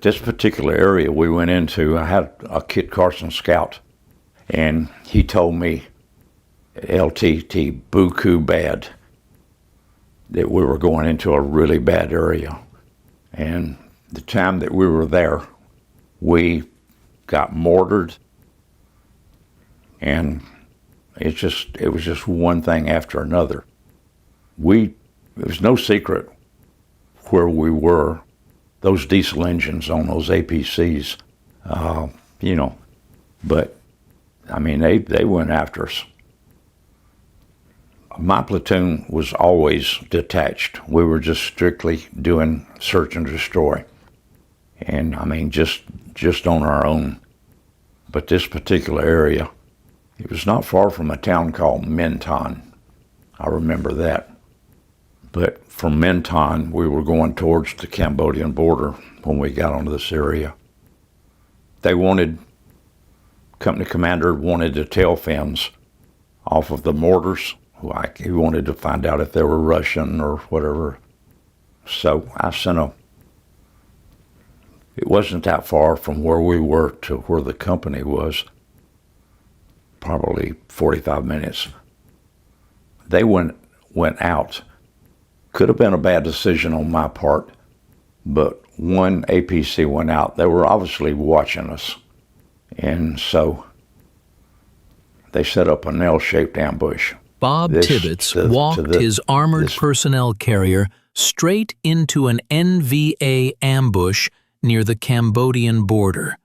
This particular area we went into, I had a Kit Carson scout, and he told me, LTT, buku bad, that we were going into a really bad area. And the time that we were there, we got mortared, and it was just one thing after another. It was no secret where we were. Those diesel engines on those APCs, but I mean, they went after us. My platoon was always detached. We were just strictly doing search and destroy. And I mean, just on our own. But this particular area, it was not far from a town called Menton. I remember that. But from Menton, we were going towards the Cambodian border when we got onto this area. Company commander wanted the tail fins off of the mortars. He wanted to find out if they were Russian or whatever. So I it wasn't that far from where we were to where the company was, probably 45 minutes. They went out. Could have been a bad decision on my part, but one APC went out. They were obviously watching us. And so they set up an L-shaped ambush. Bob Tibbets walked his armored personnel carrier straight into an NVA ambush near the Cambodian border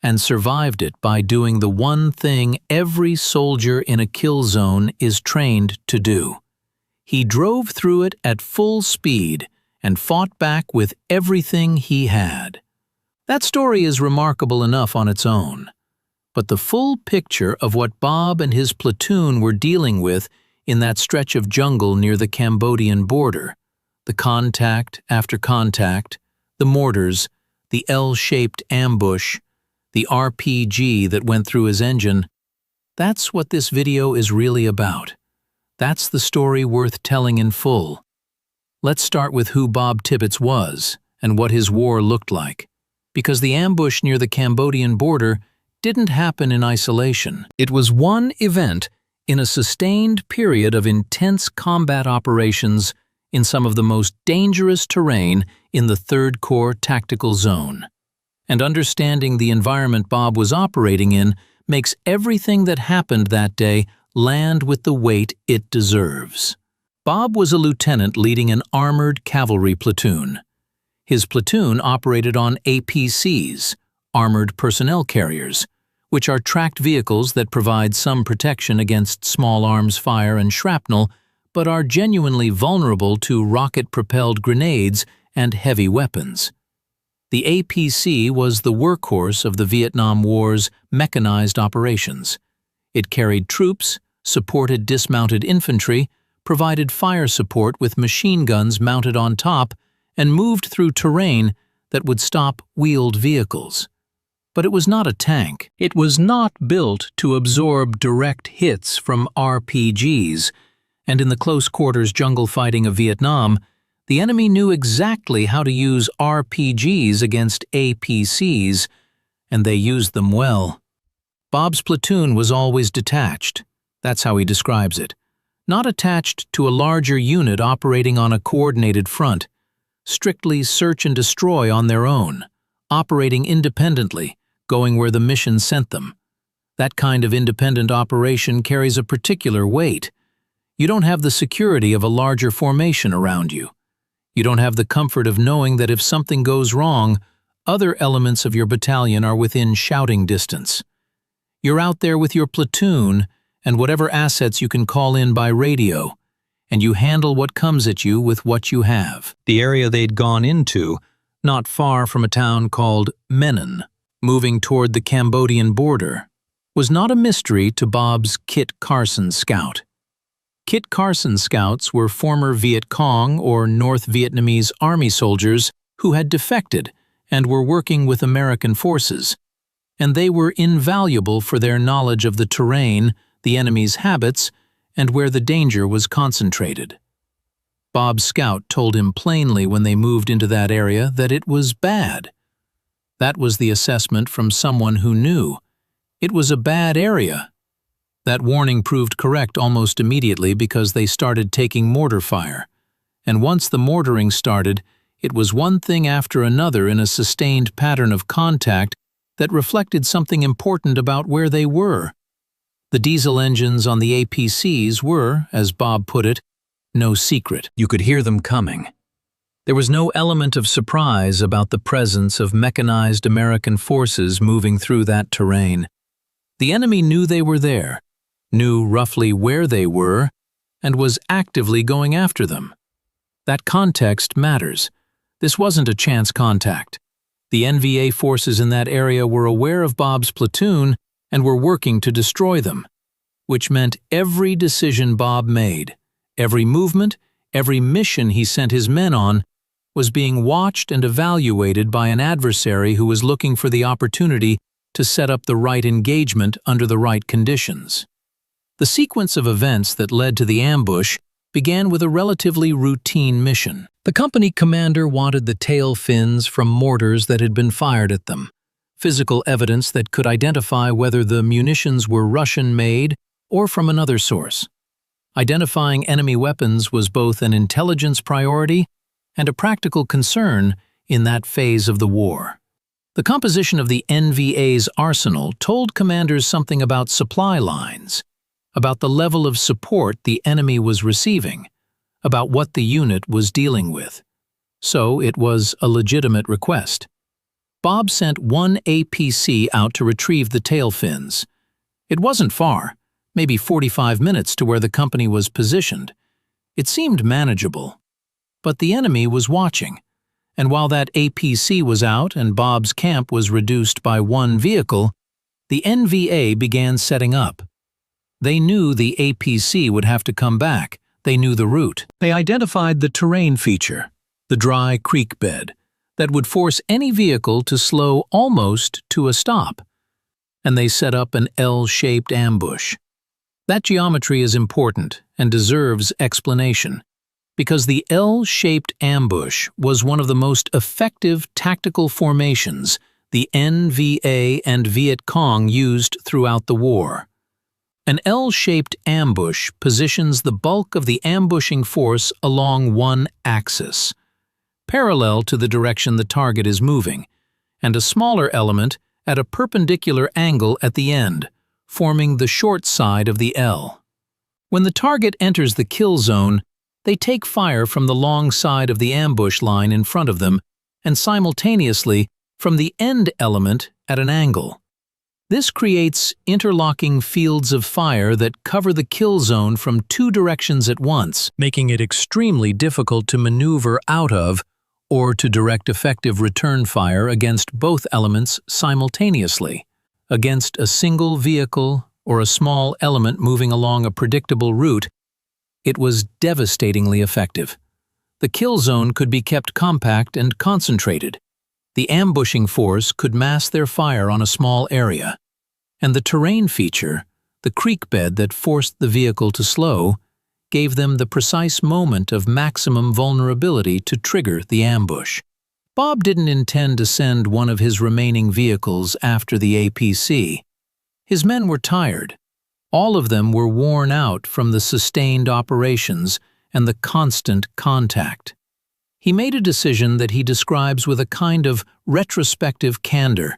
and survived it by doing the one thing every soldier in a kill zone is trained to do. He drove through it at full speed and fought back with everything he had. That story is remarkable enough on its own. But the full picture of what Bob and his platoon were dealing with in that stretch of jungle near the Cambodian border, the contact after contact, the mortars, the L-shaped ambush, the RPG that went through his engine, that's what this video is really about. That's the story worth telling in full. Let's start with who Bob Tibbets was and what his war looked like, because the ambush near the Cambodian border didn't happen in isolation. It was one event in a sustained period of intense combat operations in some of the most dangerous terrain in the 3rd Corps Tactical Zone. And understanding the environment Bob was operating in makes everything that happened that day land with the weight it deserves. Bob was a lieutenant leading an armored cavalry platoon. His platoon operated on APCs, armored personnel carriers, which are tracked vehicles that provide some protection against small arms fire and shrapnel, but are genuinely vulnerable to rocket-propelled grenades and heavy weapons. The APC was the workhorse of the Vietnam War's mechanized operations. It carried troops, supported dismounted infantry, provided fire support with machine guns mounted on top, and moved through terrain that would stop wheeled vehicles. But it was not a tank. It was not built to absorb direct hits from RPGs, and in the close-quarters jungle fighting of Vietnam, the enemy knew exactly how to use RPGs against APCs, and they used them well. Bob's platoon was always detached. That's how he describes it. Not attached to a larger unit operating on a coordinated front, strictly search and destroy on their own, operating independently, going where the mission sent them. That kind of independent operation carries a particular weight. You don't have the security of a larger formation around you. You don't have the comfort of knowing that if something goes wrong, other elements of your battalion are within shouting distance. You're out there with your platoon and whatever assets you can call in by radio, and you handle what comes at you with what you have. The area they'd gone into, not far from a town called Menon, moving toward the Cambodian border, was not a mystery to Bob's Kit Carson scout. Kit Carson scouts were former Viet Cong or North Vietnamese Army soldiers who had defected and were working with American forces, and they were invaluable for their knowledge of the terrain, the enemy's habits, and where the danger was concentrated. Bob's scout told him plainly when they moved into that area that it was bad. That was the assessment from someone who knew. It was a bad area. That warning proved correct almost immediately because they started taking mortar fire. And once the mortaring started, it was one thing after another in a sustained pattern of contact that reflected something important about where they were. The diesel engines on the APCs were, as Bob put it, no secret. You could hear them coming. There was no element of surprise about the presence of mechanized American forces moving through that terrain. The enemy knew they were there, knew roughly where they were, and was actively going after them. That context matters. This wasn't a chance contact. The NVA forces in that area were aware of Bob's platoon and were working to destroy them, which meant every decision Bob made, every movement, every mission he sent his men on, was being watched and evaluated by an adversary who was looking for the opportunity to set up the right engagement under the right conditions. The sequence of events that led to the ambush began with a relatively routine mission. The company commander wanted the tail fins from mortars that had been fired at them, physical evidence that could identify whether the munitions were Russian-made or from another source. Identifying enemy weapons was both an intelligence priority and a practical concern in that phase of the war. The composition of the NVA's arsenal told commanders something about supply lines, about the level of support the enemy was receiving, about what the unit was dealing with. So it was a legitimate request. Bob sent one APC out to retrieve the tail fins. It wasn't far, maybe 45 minutes to where the company was positioned. It seemed manageable. But the enemy was watching, and while that APC was out and Bob's camp was reduced by one vehicle, the NVA began setting up. They knew the APC would have to come back. They knew the route. They identified the terrain feature, the dry creek bed, that would force any vehicle to slow almost to a stop. And they set up an L-shaped ambush. That geometry is important and deserves explanation, because the L-shaped ambush was one of the most effective tactical formations the NVA and Viet Cong used throughout the war. An L-shaped ambush positions the bulk of the ambushing force along one axis, parallel to the direction the target is moving, and a smaller element at a perpendicular angle at the end, forming the short side of the L. When the target enters the kill zone, they take fire from the long side of the ambush line in front of them and simultaneously from the end element at an angle. This creates interlocking fields of fire that cover the kill zone from two directions at once, making it extremely difficult to maneuver out of or to direct effective return fire against both elements simultaneously. Against a single vehicle or a small element moving along a predictable route, it was devastatingly effective. The kill zone could be kept compact and concentrated. The ambushing force could mass their fire on a small area, and the terrain feature, the creek bed that forced the vehicle to slow, gave them the precise moment of maximum vulnerability to trigger the ambush. Bob didn't intend to send one of his remaining vehicles after the APC. His men were tired. All of them were worn out from the sustained operations and the constant contact. He made a decision that he describes with a kind of retrospective candor.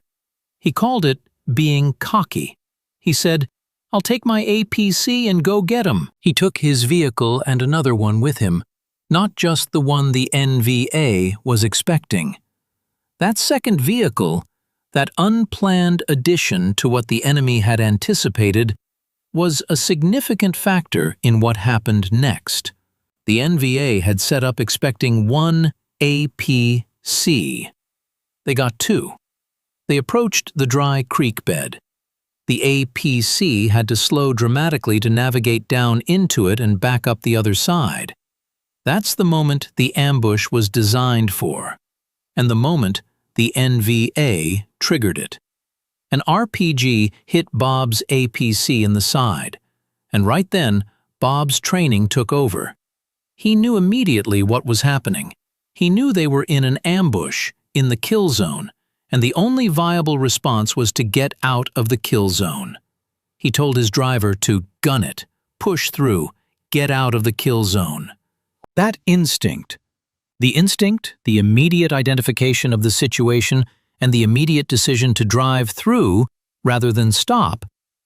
He called it being cocky. He said, "I'll take my APC and go get 'em." He took his vehicle and another one with him, not just the one the NVA was expecting. That second vehicle, that unplanned addition to what the enemy had anticipated, was a significant factor in what happened next. The NVA had set up expecting one APC. They got two. They approached the dry creek bed. The APC had to slow dramatically to navigate down into it and back up the other side. That's the moment the ambush was designed for, and the moment the NVA triggered it. An RPG hit Bob's APC in the side, and right then, Bob's training took over. He knew immediately what was happening. He knew they were in an ambush, in the kill zone, and the only viable response was to get out of the kill zone. He told his driver to gun it, push through, get out of the kill zone. That instinct, the immediate identification of the situation, and the immediate decision to drive through rather than stop,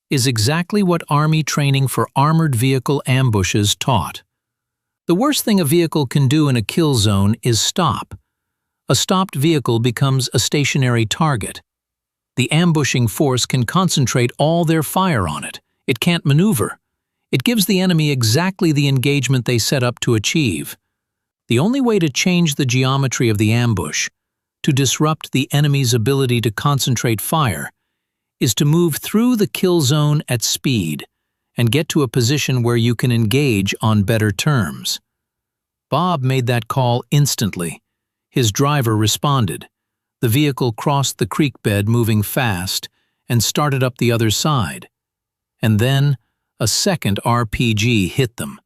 is exactly what Army training for armored vehicle ambushes taught. The worst thing a vehicle can do in a kill zone is stop. A stopped vehicle becomes a stationary target. The ambushing force can concentrate all their fire on it. It can't maneuver. It gives the enemy exactly the engagement they set up to achieve. The only way to change the geometry of the ambush, to disrupt the enemy's ability to concentrate fire, is to move through the kill zone at speed and get to a position where you can engage on better terms. Bob made that call instantly. His driver responded. The vehicle crossed the creek bed moving fast and started up the other side. And then a second RPG hit them.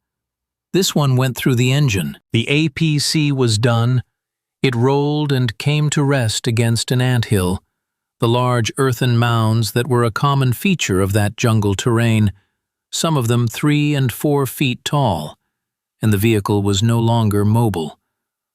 This one went through the engine. The APC was done. It rolled and came to rest against an anthill, the large earthen mounds that were a common feature of that jungle terrain, some of them 3 and 4 feet tall, and the vehicle was no longer mobile.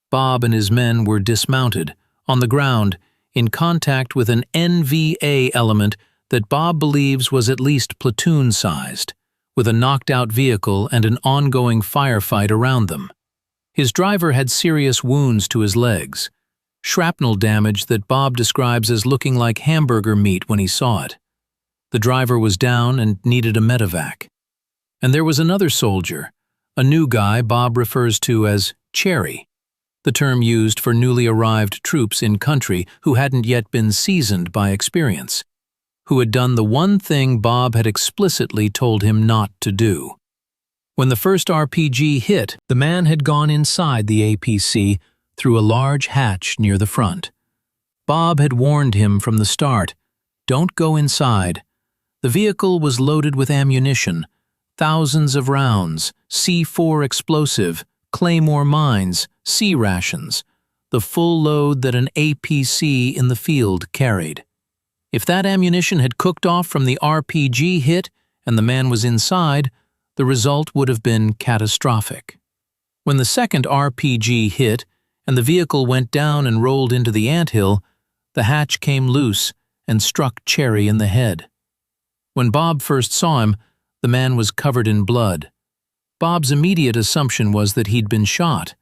Bob and his men were dismounted, on the ground, in contact with an NVA element that Bob believes was at least platoon-sized, with a knocked-out vehicle and an ongoing firefight around them. His driver had serious wounds to his legs, shrapnel damage that Bob describes as looking like hamburger meat when he saw it. The driver was down and needed a medevac. And there was another soldier, a new guy Bob refers to as Cherry, the term used for newly arrived troops in country who hadn't yet been seasoned by experience, who had done the one thing Bob had explicitly told him not to do. When the first RPG hit, the man had gone inside the APC through a large hatch near the front. Bob had warned him from the start, "Don't go inside." The vehicle was loaded with ammunition, thousands of rounds, C4 explosive, Claymore mines, C rations, the full load that an APC in the field carried. If that ammunition had cooked off from the RPG hit and the man was inside, the result would have been catastrophic. When the second RPG hit and the vehicle went down and rolled into the anthill, the hatch came loose and struck Cherry in the head. When Bob first saw him, the man was covered in blood. Bob's immediate assumption was that he'd been shot.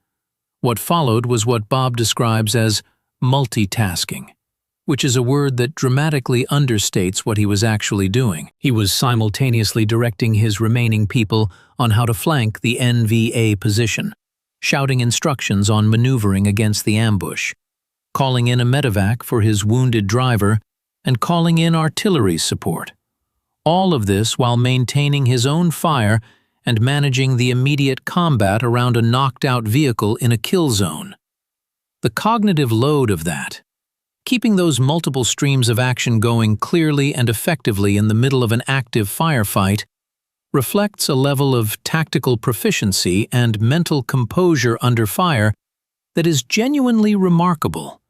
What followed was what Bob describes as multitasking, which is a word that dramatically understates what he was actually doing. He was simultaneously directing his remaining people on how to flank the NVA position, shouting instructions on maneuvering against the ambush, calling in a medevac for his wounded driver, and calling in artillery support. All of this while maintaining his own fire and managing the immediate combat around a knocked-out vehicle in a kill zone. The cognitive load of that, keeping those multiple streams of action going clearly and effectively in the middle of an active firefight, reflects a level of tactical proficiency and mental composure under fire that is genuinely remarkable.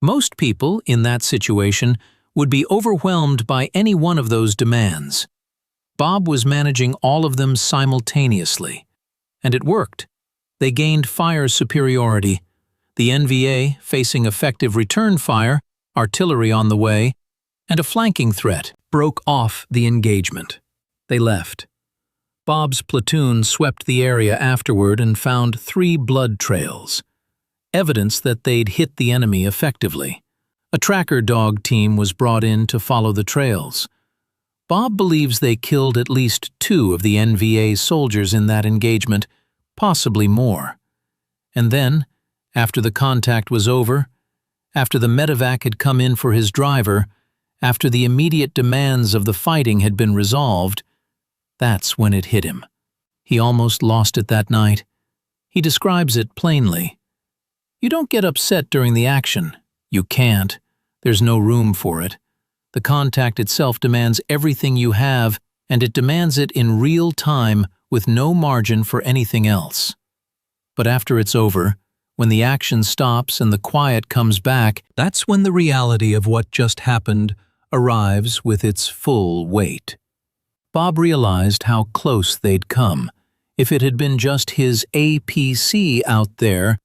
Most people in that situation would be overwhelmed by any one of those demands. Bob was managing all of them simultaneously, and it worked. They gained fire superiority, the NVA facing effective return fire, artillery on the way, and a flanking threat broke off the engagement. They left. Bob's platoon swept the area afterward and found 3 blood trails, evidence that they'd hit the enemy effectively. A tracker dog team was brought in to follow the trails. Bob believes they killed at least 2 of the NVA soldiers in that engagement, possibly more. And then, after the contact was over, after the medevac had come in for his driver, after the immediate demands of the fighting had been resolved, that's when it hit him. He almost lost it that night. He describes it plainly. You don't get upset during the action. You can't. There's no room for it. The contact itself demands everything you have, and it demands it in real time with no margin for anything else. But after it's over, when the action stops and the quiet comes back, that's when the reality of what just happened arrives with its full weight. Bob realized how close they'd come. If it had been just his APC out there,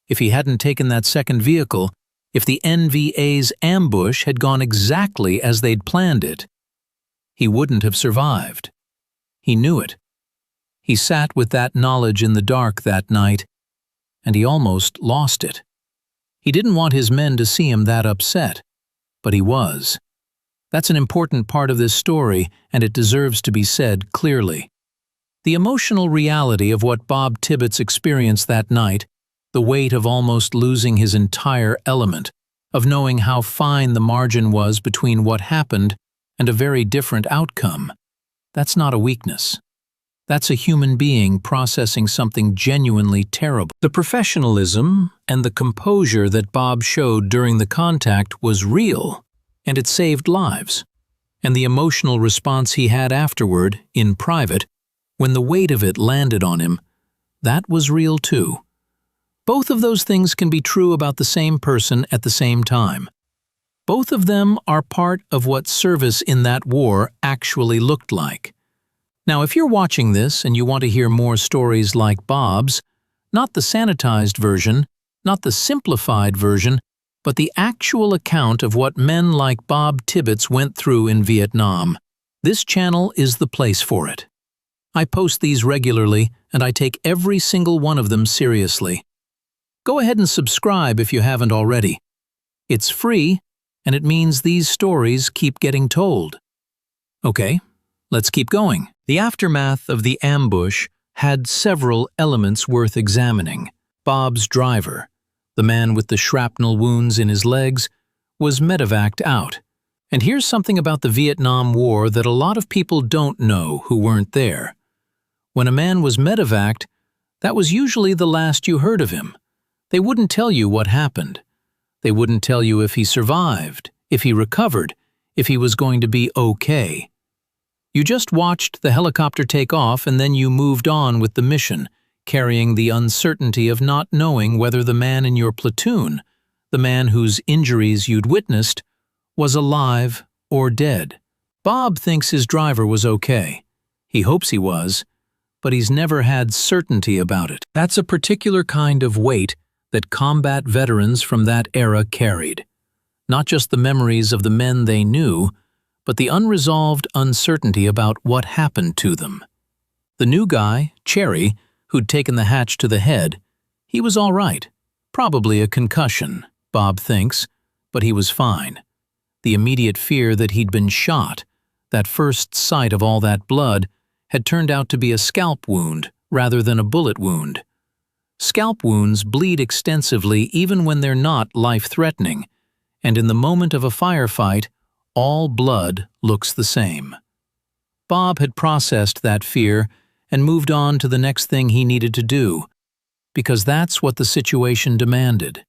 if he hadn't taken that second vehicle, if the NVA's ambush had gone exactly as they'd planned it, he wouldn't have survived. He knew it. He sat with that knowledge in the dark that night, and he almost lost it. He didn't want his men to see him that upset, but he was. That's an important part of this story, and it deserves to be said clearly. The emotional reality of what Bob Tibbets experienced that night, the weight of almost losing his entire element, of knowing how fine the margin was between what happened and a very different outcome, that's not a weakness. That's a human being processing something genuinely terrible. The professionalism and the composure that Bob showed during the contact was real, and it saved lives. And the emotional response he had afterward, in private, when the weight of it landed on him, that was real too. Both of those things can be true about the same person at the same time. Both of them are part of what service in that war actually looked like. Now, if you're watching this and you want to hear more stories like Bob's, not the sanitized version, not the simplified version, but the actual account of what men like Bob Tibbets went through in Vietnam, this channel is the place for it. I post these regularly, and I take every single one of them seriously. Go ahead and subscribe if you haven't already. It's free, and it means these stories keep getting told. Okay, let's keep going. The aftermath of the ambush had several elements worth examining. Bob's driver, the man with the shrapnel wounds in his legs, was medevaced out. And here's something about the Vietnam War that a lot of people don't know who weren't there. When a man was medevaced, that was usually the last you heard of him. They wouldn't tell you what happened. They wouldn't tell you if he survived, if he recovered, if he was going to be okay. You just watched the helicopter take off and then you moved on with the mission, carrying the uncertainty of not knowing whether the man in your platoon, the man whose injuries you'd witnessed, was alive or dead. Bob thinks his driver was okay. He hopes he was, but he's never had certainty about it. That's a particular kind of weight that combat veterans from that era carried. Not just the memories of the men they knew, but the unresolved uncertainty about what happened to them. The new guy, Cherry, who'd taken the hatch to the head, he was all right. Probably a concussion, Bob thinks, but he was fine. The immediate fear that he'd been shot, that first sight of all that blood, had turned out to be a scalp wound rather than a bullet wound. Scalp wounds bleed extensively even when they're not life-threatening, and in the moment of a firefight, all blood looks the same. Bob had processed that fear and moved on to the next thing he needed to do, because that's what the situation demanded.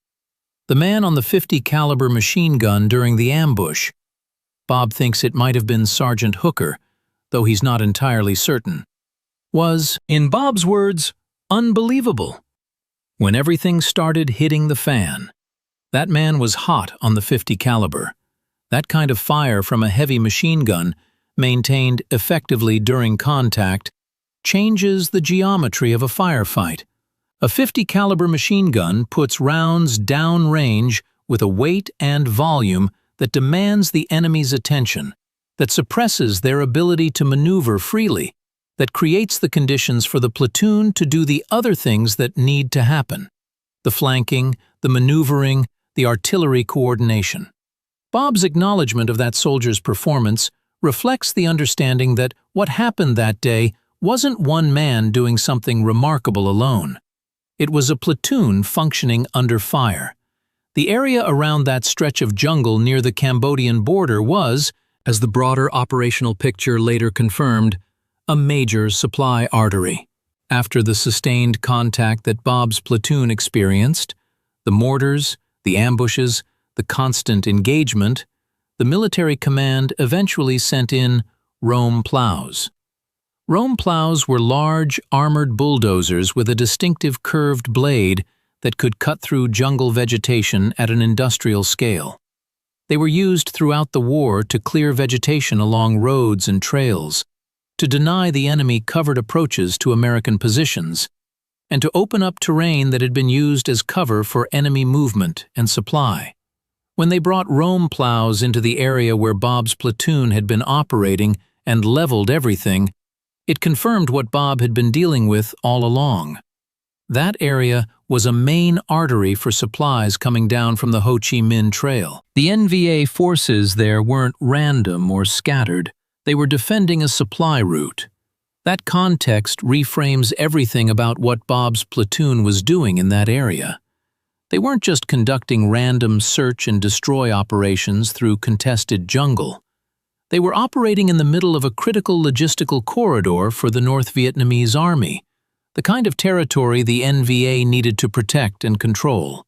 The man on the .50 caliber machine gun during the ambush, Bob thinks it might have been Sergeant Hooker, though he's not entirely certain, was, in Bob's words, unbelievable. When everything started hitting the fan, that man was hot on the .50 caliber. That kind of fire from a heavy machine gun, maintained effectively during contact, changes the geometry of a firefight. A .50 caliber machine gun puts rounds downrange with a weight and volume that demands the enemy's attention, that suppresses their ability to maneuver freely, that creates the conditions for the platoon to do the other things that need to happen: the flanking, the maneuvering, the artillery coordination. Bob's acknowledgement of that soldier's performance reflects the understanding that what happened that day wasn't one man doing something remarkable alone. It was a platoon functioning under fire. The area around that stretch of jungle near the Cambodian border was, as the broader operational picture later confirmed, a major supply artery. After the sustained contact that Bob's platoon experienced, the mortars, the ambushes, the constant engagement, the military command eventually sent in Rome plows. Rome plows were large, armored bulldozers with a distinctive curved blade that could cut through jungle vegetation at an industrial scale. They were used throughout the war to clear vegetation along roads and trails, to deny the enemy covered approaches to American positions, and to open up terrain that had been used as cover for enemy movement and supply. When they brought roam plows into the area where Bob's platoon had been operating and leveled everything, it confirmed what Bob had been dealing with all along. That area was a main artery for supplies coming down from the Ho Chi Minh Trail. The NVA forces there weren't random or scattered. They were defending a supply route. That context reframes everything about what Bob's platoon was doing in that area. They weren't just conducting random search and destroy operations through contested jungle. They were operating in the middle of a critical logistical corridor for the North Vietnamese Army, the kind of territory the NVA needed to protect and control,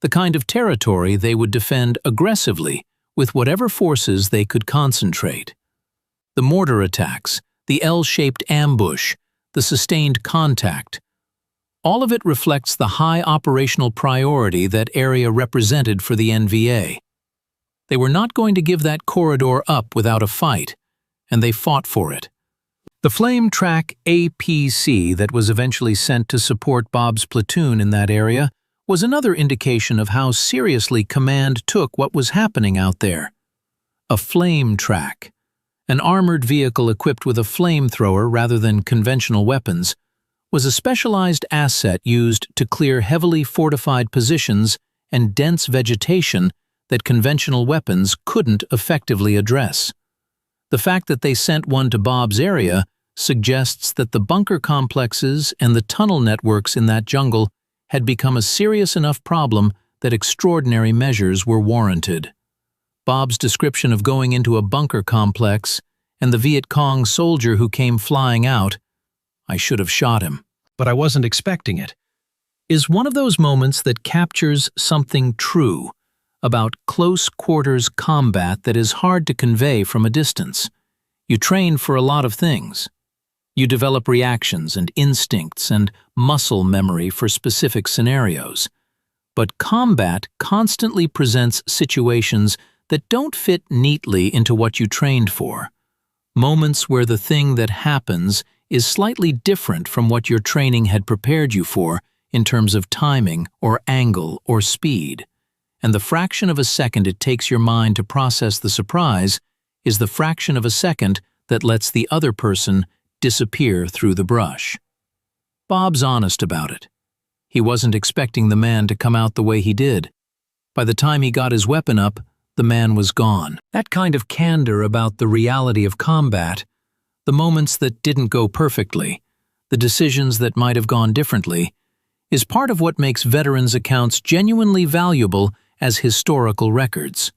the kind of territory they would defend aggressively with whatever forces they could concentrate. The mortar attacks, the L-shaped ambush, the sustained contact, all of it reflects the high operational priority that area represented for the NVA. They were not going to give that corridor up without a fight, and they fought for it. The Flame Track APC that was eventually sent to support Bob's platoon in that area was another indication of how seriously command took what was happening out there. A flame track, an armored vehicle equipped with a flamethrower rather than conventional weapons, was a specialized asset used to clear heavily fortified positions and dense vegetation that conventional weapons couldn't effectively address. The fact that they sent one to Bob's area suggests that the bunker complexes and the tunnel networks in that jungle had become a serious enough problem that extraordinary measures were warranted. Bob's description of going into a bunker complex and the Viet Cong soldier who came flying out, "I should have shot him, but I wasn't expecting it," is one of those moments that captures something true about close-quarters combat that is hard to convey from a distance. You train for a lot of things. You develop reactions and instincts and muscle memory for specific scenarios. But combat constantly presents situations that don't fit neatly into what you trained for. Moments where the thing that happens is slightly different from what your training had prepared you for in terms of timing or angle or speed. And the fraction of a second it takes your mind to process the surprise is the fraction of a second that lets the other person disappear through the brush. Bob's honest about it. He wasn't expecting the man to come out the way he did. By the time he got his weapon up, the man was gone. That kind of candor about the reality of combat, the moments that didn't go perfectly, the decisions that might have gone differently, is part of what makes veterans' accounts genuinely valuable as historical records.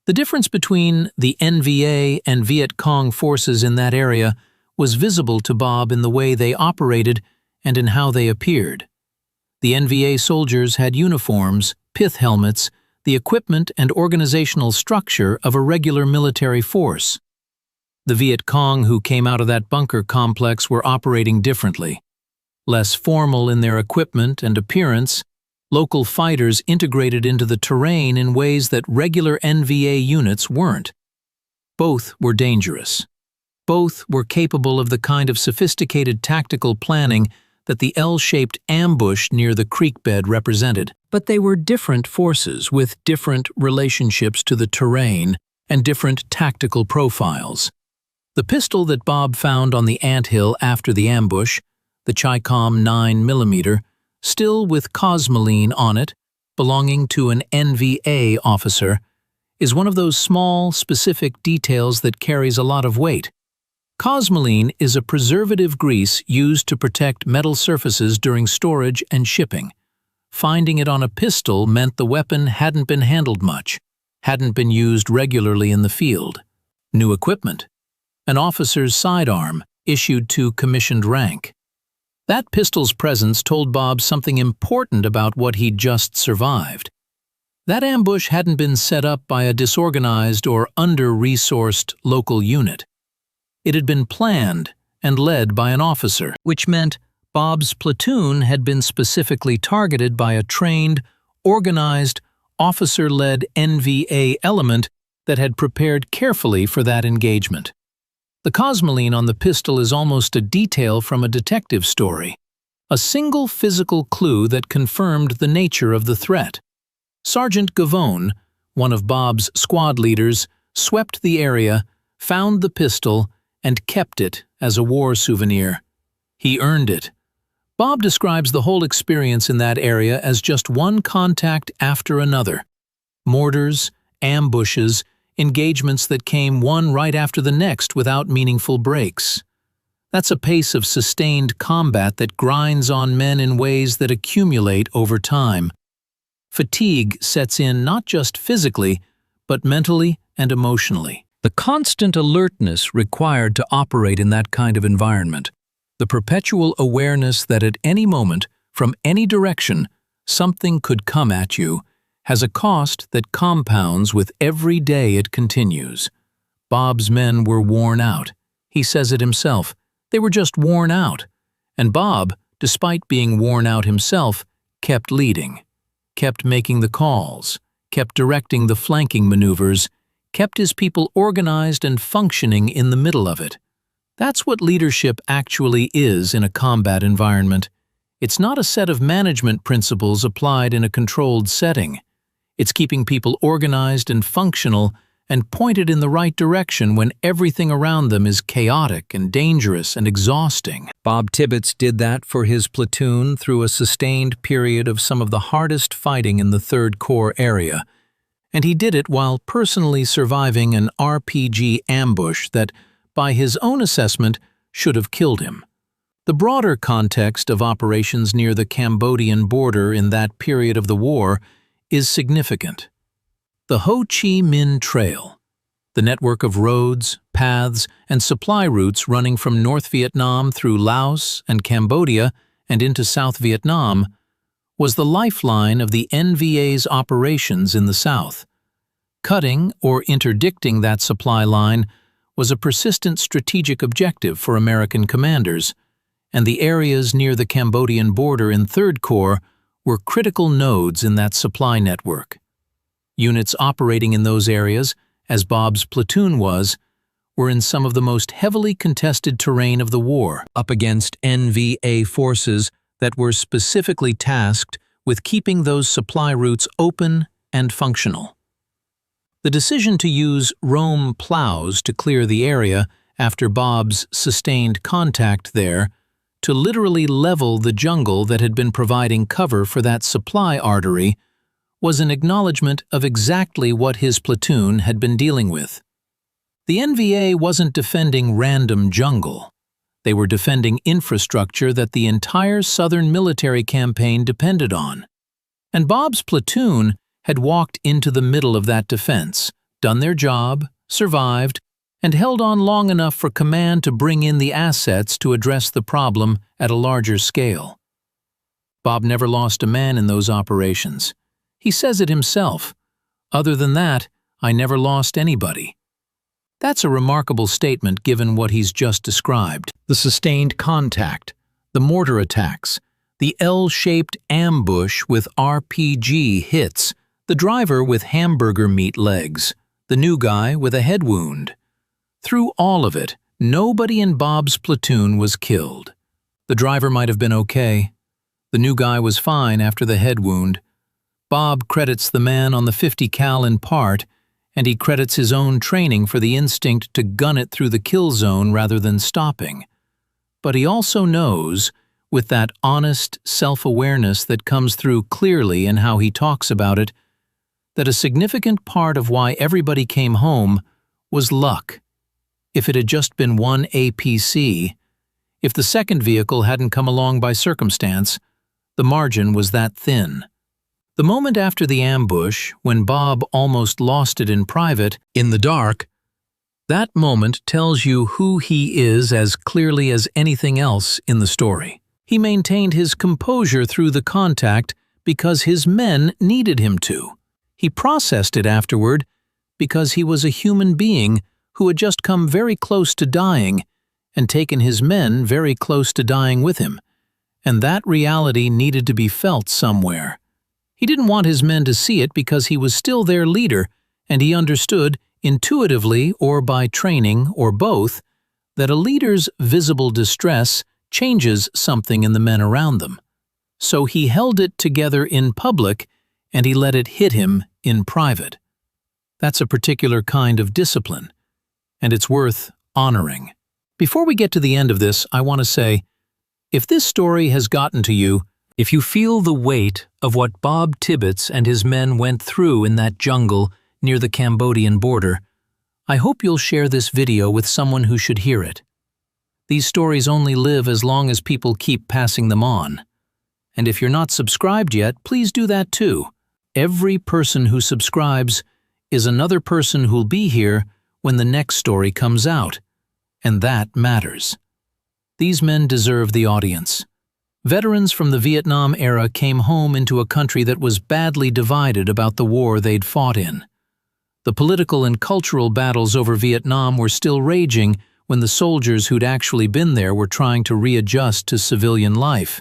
The difference between the NVA and Viet Cong forces in that area was visible to Bob in the way they operated and in how they appeared. The NVA soldiers had uniforms, pith helmets, the equipment and organizational structure of a regular military force. The Viet Cong who came out of that bunker complex were operating differently. Less formal in their equipment and appearance, local fighters integrated into the terrain in ways that regular NVA units weren't. Both were dangerous. Both were capable of the kind of sophisticated tactical planning that the L-shaped ambush near the creek bed represented. But they were different forces with different relationships to the terrain and different tactical profiles. The pistol that Bob found on the anthill after the ambush, the Chi-Com 9mm, still with cosmoline on it, belonging to an NVA officer, is one of those small, specific details that carries a lot of weight. Cosmoline is a preservative grease used to protect metal surfaces during storage and shipping. Finding it on a pistol meant the weapon hadn't been handled much, hadn't been used regularly in the field. New equipment. An officer's sidearm, issued to commissioned rank. That pistol's presence told Bob something important about what he'd just survived. That ambush hadn't been set up by a disorganized or under-resourced local unit. It had been planned and led by an officer, which meant Bob's platoon had been specifically targeted by a trained, organized, officer-led NVA element that had prepared carefully for that engagement. The cosmoline on the pistol is almost a detail from a detective story, a single physical clue that confirmed the nature of the threat. Sergeant Gavone, one of Bob's squad leaders, swept the area, found the pistol, and kept it as a war souvenir. He earned it. Bob describes the whole experience in that area as just one contact after another. Mortars, ambushes, engagements that came one right after the next without meaningful breaks. That's a pace of sustained combat that grinds on men in ways that accumulate over time. Fatigue sets in not just physically, but mentally and emotionally. The constant alertness required to operate in that kind of environment, the perpetual awareness that at any moment, from any direction, something could come at you, has a cost that compounds with every day it continues. Bob's men were worn out. He says it himself. They were just worn out. And Bob, despite being worn out himself, kept leading, kept making the calls, kept directing the flanking maneuvers, kept his people organized and functioning in the middle of it. That's what leadership actually is in a combat environment. It's not a set of management principles applied in a controlled setting. It's keeping people organized and functional and pointed in the right direction when everything around them is chaotic and dangerous and exhausting. Bob Tibbets did that for his platoon through a sustained period of some of the hardest fighting in the 3rd Corps area, and he did it while personally surviving an RPG ambush that, by his own assessment, should have killed him. The broader context of operations near the Cambodian border in that period of the war is significant. The Ho Chi Minh Trail, the network of roads, paths, and supply routes running from North Vietnam through Laos and Cambodia and into South Vietnam, was the lifeline of the NVA's operations in the South. Cutting or interdicting that supply line was a persistent strategic objective for American commanders, and the areas near the Cambodian border in 3rd Corps were critical nodes in that supply network. Units operating in those areas, as Bob's platoon was, were in some of the most heavily contested terrain of the war, up against NVA forces that were specifically tasked with keeping those supply routes open and functional. The decision to use Rome plows to clear the area after Bob's sustained contact there, to literally level the jungle that had been providing cover for that supply artery, was an acknowledgement of exactly what his platoon had been dealing with. The NVA wasn't defending random jungle. They were defending infrastructure that the entire Southern military campaign depended on. And Bob's platoon had walked into the middle of that defense, done their job, survived, and held on long enough for command to bring in the assets to address the problem at a larger scale. Bob never lost a man in those operations. He says it himself. Other than that, I never lost anybody. That's a remarkable statement given what he's just described. The sustained contact, the mortar attacks, the L-shaped ambush with RPG hits, the driver with hamburger meat legs, the new guy with a head wound. Through all of it, nobody in Bob's platoon was killed. The driver might have been okay. The new guy was fine after the head wound. Bob credits the man on the 50 cal in part, and he credits his own training for the instinct to gun it through the kill zone rather than stopping. But he also knows, with that honest self-awareness that comes through clearly in how he talks about it, that a significant part of why everybody came home was luck. If it had just been one APC, if the second vehicle hadn't come along by circumstance, the margin was that thin. The moment after the ambush, when Bob almost lost it in private, in the dark, that moment tells you who he is as clearly as anything else in the story. He maintained his composure through the contact because his men needed him to. He processed it afterward because he was a human being who had just come very close to dying and taken his men very close to dying with him, and that reality needed to be felt somewhere. He didn't want his men to see it because he was still their leader, and he understood, intuitively or by training or both, that a leader's visible distress changes something in the men around them. So he held it together in public, and he let it hit him in private. That's a particular kind of discipline, and it's worth honoring. Before we get to the end of this, I want to say, if this story has gotten to you, if you feel the weight of what Bob Tibbets and his men went through in that jungle near the Cambodian border, I hope you'll share this video with someone who should hear it. These stories only live as long as people keep passing them on. And if you're not subscribed yet, please do that too. Every person who subscribes is another person who'll be here when the next story comes out, and that matters. These men deserve the audience. Veterans from the Vietnam era came home into a country that was badly divided about the war they'd fought in. The political and cultural battles over Vietnam were still raging when the soldiers who'd actually been there were trying to readjust to civilian life,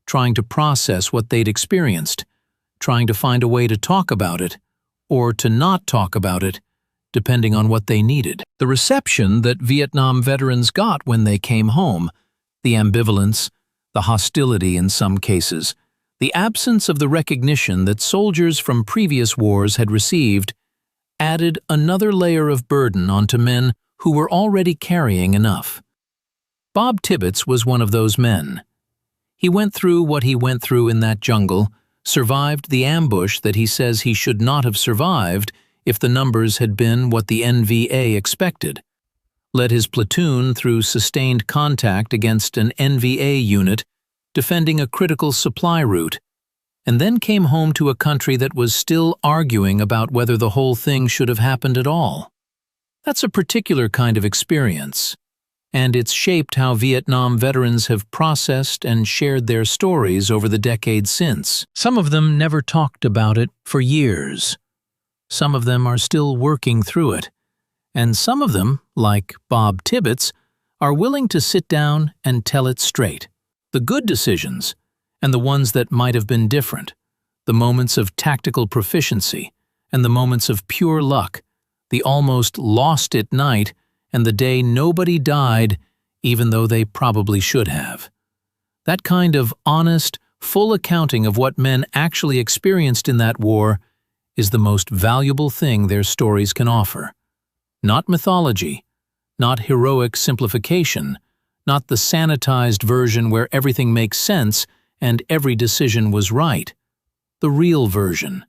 trying to process what they'd experienced, trying to find a way to talk about it, or to not talk about it, depending on what they needed. The reception that Vietnam veterans got when they came home, the ambivalence, the hostility in some cases, the absence of the recognition that soldiers from previous wars had received, added another layer of burden onto men who were already carrying enough. Bob Tibbets was one of those men. He went through what he went through in that jungle, survived the ambush that he says he should not have survived if the numbers had been what the NVA expected, led his platoon through sustained contact against an NVA unit defending a critical supply route, and then came home to a country that was still arguing about whether the whole thing should have happened at all. That's a particular kind of experience, and it's shaped how Vietnam veterans have processed and shared their stories over the decades since. Some of them never talked about it for years. Some of them are still working through it, and some of them, like Bob Tibbets, are willing to sit down and tell it straight. The good decisions, and the ones that might have been different, the moments of tactical proficiency, and the moments of pure luck, the almost lost it night, and the day nobody died, even though they probably should have. That kind of honest, full accounting of what men actually experienced in that war is the most valuable thing their stories can offer. Not mythology, not heroic simplification, not the sanitized version where everything makes sense and every decision was right. The real version.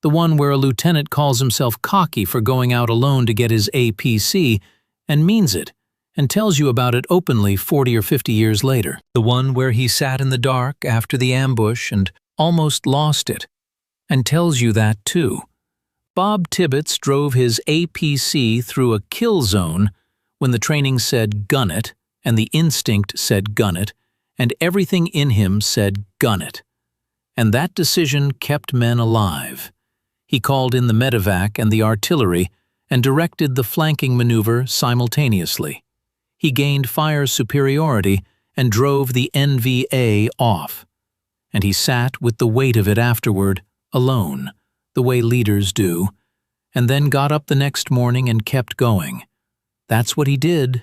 The one where a lieutenant calls himself cocky for going out alone to get his APC and means it, and tells you about it openly 40 or 50 years later. The one where he sat in the dark after the ambush and almost lost it, and tells you that too. Bob Tibbets drove his APC through a kill zone when the training said gun it, and the instinct said gun it, and everything in him said gun it. And that decision kept men alive. He called in the medevac and the artillery and directed the flanking maneuver simultaneously. He gained fire superiority and drove the NVA off. And he sat with the weight of it afterward, alone, the way leaders do, and then got up the next morning and kept going. That's what he did.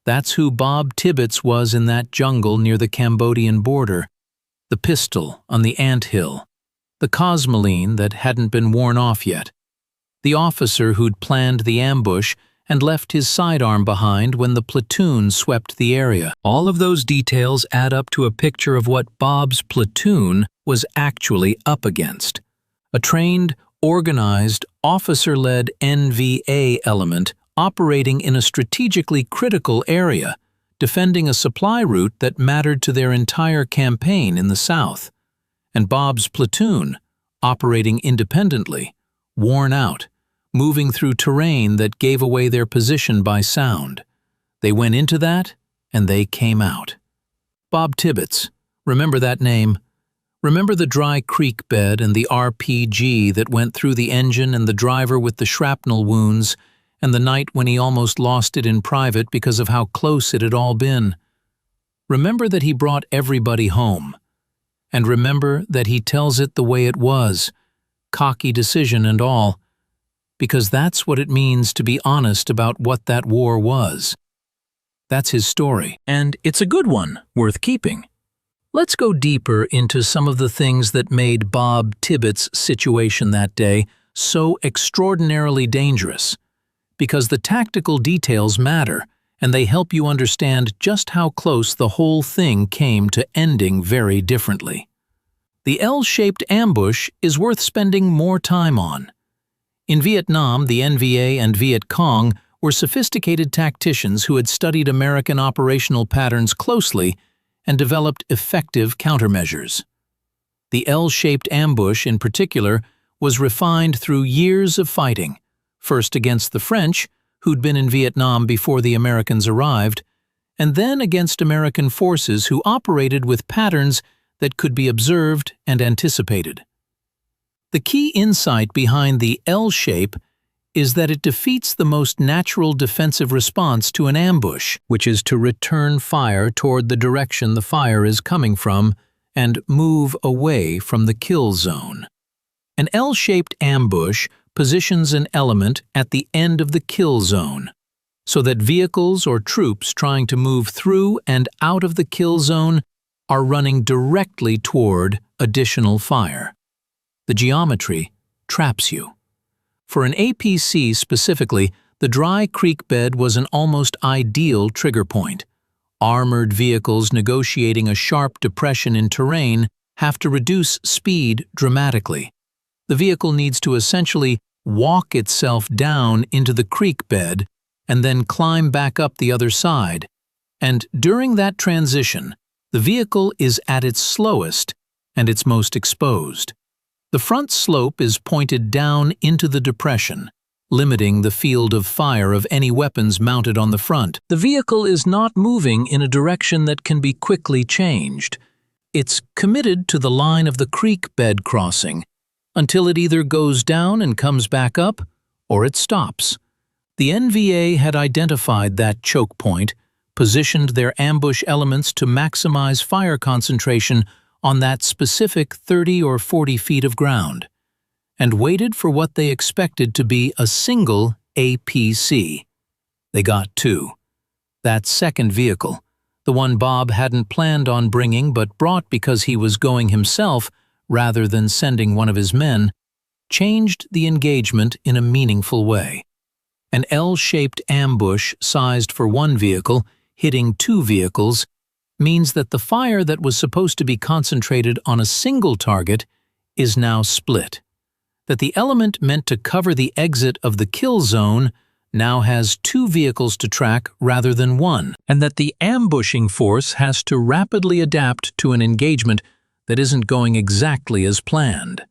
That's who Bob Tibbets was in that jungle near the Cambodian border. The pistol on the anthill, the cosmoline that hadn't been worn off yet, the officer who'd planned the ambush and left his sidearm behind when the platoon swept the area. All of those details add up to a picture of what Bob's platoon was actually up against. A trained, organized, officer-led NVA element operating in a strategically critical area, defending a supply route that mattered to their entire campaign in the South. And Bob's platoon, operating independently, worn out, moving through terrain that gave away their position by sound. They went into that, and they came out. Bob Tibbets, remember that name? Remember the dry creek bed and the RPG that went through the engine and the driver with the shrapnel wounds, and the night when he almost lost it in private because of how close it had all been. remember that he brought everybody home. And remember that he tells it the way it was, cocky decision and all, because that's what it means to be honest about what that war was. That's his story, and it's a good one, worth keeping. Let's go deeper into some of the things that made Bob Tibbet's situation that day so extraordinarily dangerous, because the tactical details matter, and they help you understand just how close the whole thing came to ending very differently. The L-shaped ambush is worth spending more time on. In Vietnam, the NVA and Viet Cong were sophisticated tacticians who had studied American operational patterns closely and developed effective countermeasures. The L-shaped ambush, in particular, was refined through years of fighting, first against the French, who'd been in Vietnam before the Americans arrived, and then against American forces who operated with patterns that could be observed and anticipated. The key insight behind the L-shape is that it defeats the most natural defensive response to an ambush, which is to return fire toward the direction the fire is coming from and move away from the kill zone. An L-shaped ambush positions an element at the end of the kill zone, so that vehicles or troops trying to move through and out of the kill zone are running directly toward additional fire. The geometry traps you. For an APC specifically, the dry creek bed was an almost ideal trigger point. Armored vehicles negotiating a sharp depression in terrain have to reduce speed dramatically. The vehicle needs to essentially walk itself down into the creek bed and then climb back up the other side. And during that transition, the vehicle is at its slowest and its most exposed. The front slope is pointed down into the depression, limiting the field of fire of any weapons mounted on the front. The vehicle is not moving in a direction that can be quickly changed. It's committed to the line of the creek bed crossing until it either goes down and comes back up, or it stops. The NVA had identified that choke point, positioned their ambush elements to maximize fire concentration on that specific 30 or 40 feet of ground, and waited for what they expected to be a single APC. They got two. That second vehicle, the one Bob hadn't planned on bringing but brought because he was going himself rather than sending one of his men, changed the engagement in a meaningful way. An L-shaped ambush sized for one vehicle, hitting two vehicles, means that the fire that was supposed to be concentrated on a single target is now split, that the element meant to cover the exit of the kill zone now has two vehicles to track rather than one, and that the ambushing force has to rapidly adapt to an engagement that isn't going exactly as planned.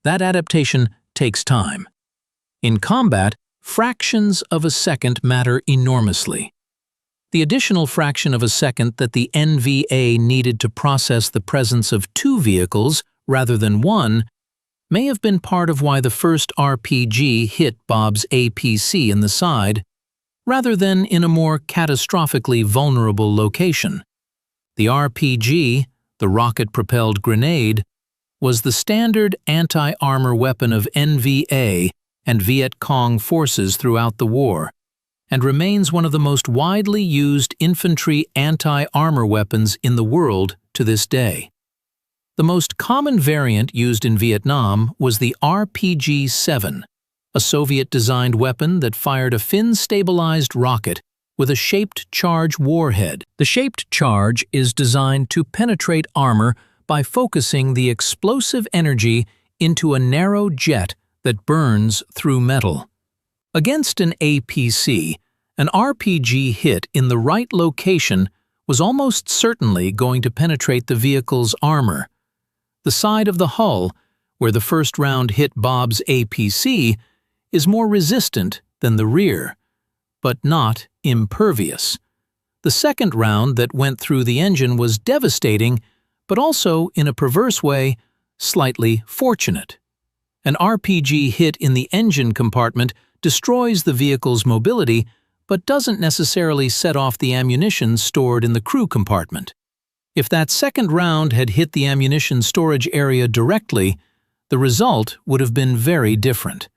That adaptation takes time. In combat, fractions of a second matter enormously. The additional fraction of a second that the NVA needed to process the presence of two vehicles rather than one may have been part of why the first RPG hit Bob's APC in the side, rather than in a more catastrophically vulnerable location. The RPG, the rocket-propelled grenade, was the standard anti-armor weapon of NVA and Viet Cong forces throughout the war, and remains one of the most widely used infantry anti-armor weapons in the world to this day. The most common variant used in Vietnam was the RPG-7, a Soviet-designed weapon that fired a fin-stabilized rocket with a shaped charge warhead. The shaped charge is designed to penetrate armor by focusing the explosive energy into a narrow jet that burns through metal. Against an APC, an RPG hit in the right location was almost certainly going to penetrate the vehicle's armor. The side of the hull, where the first round hit Bob's APC, is more resistant than the rear, but not impervious. The second round that went through the engine was devastating, but also, in a perverse way, slightly fortunate. An RPG hit in the engine compartment destroys the vehicle's mobility, but doesn't necessarily set off the ammunition stored in the crew compartment. If that second round had hit the ammunition storage area directly, the result would have been very different.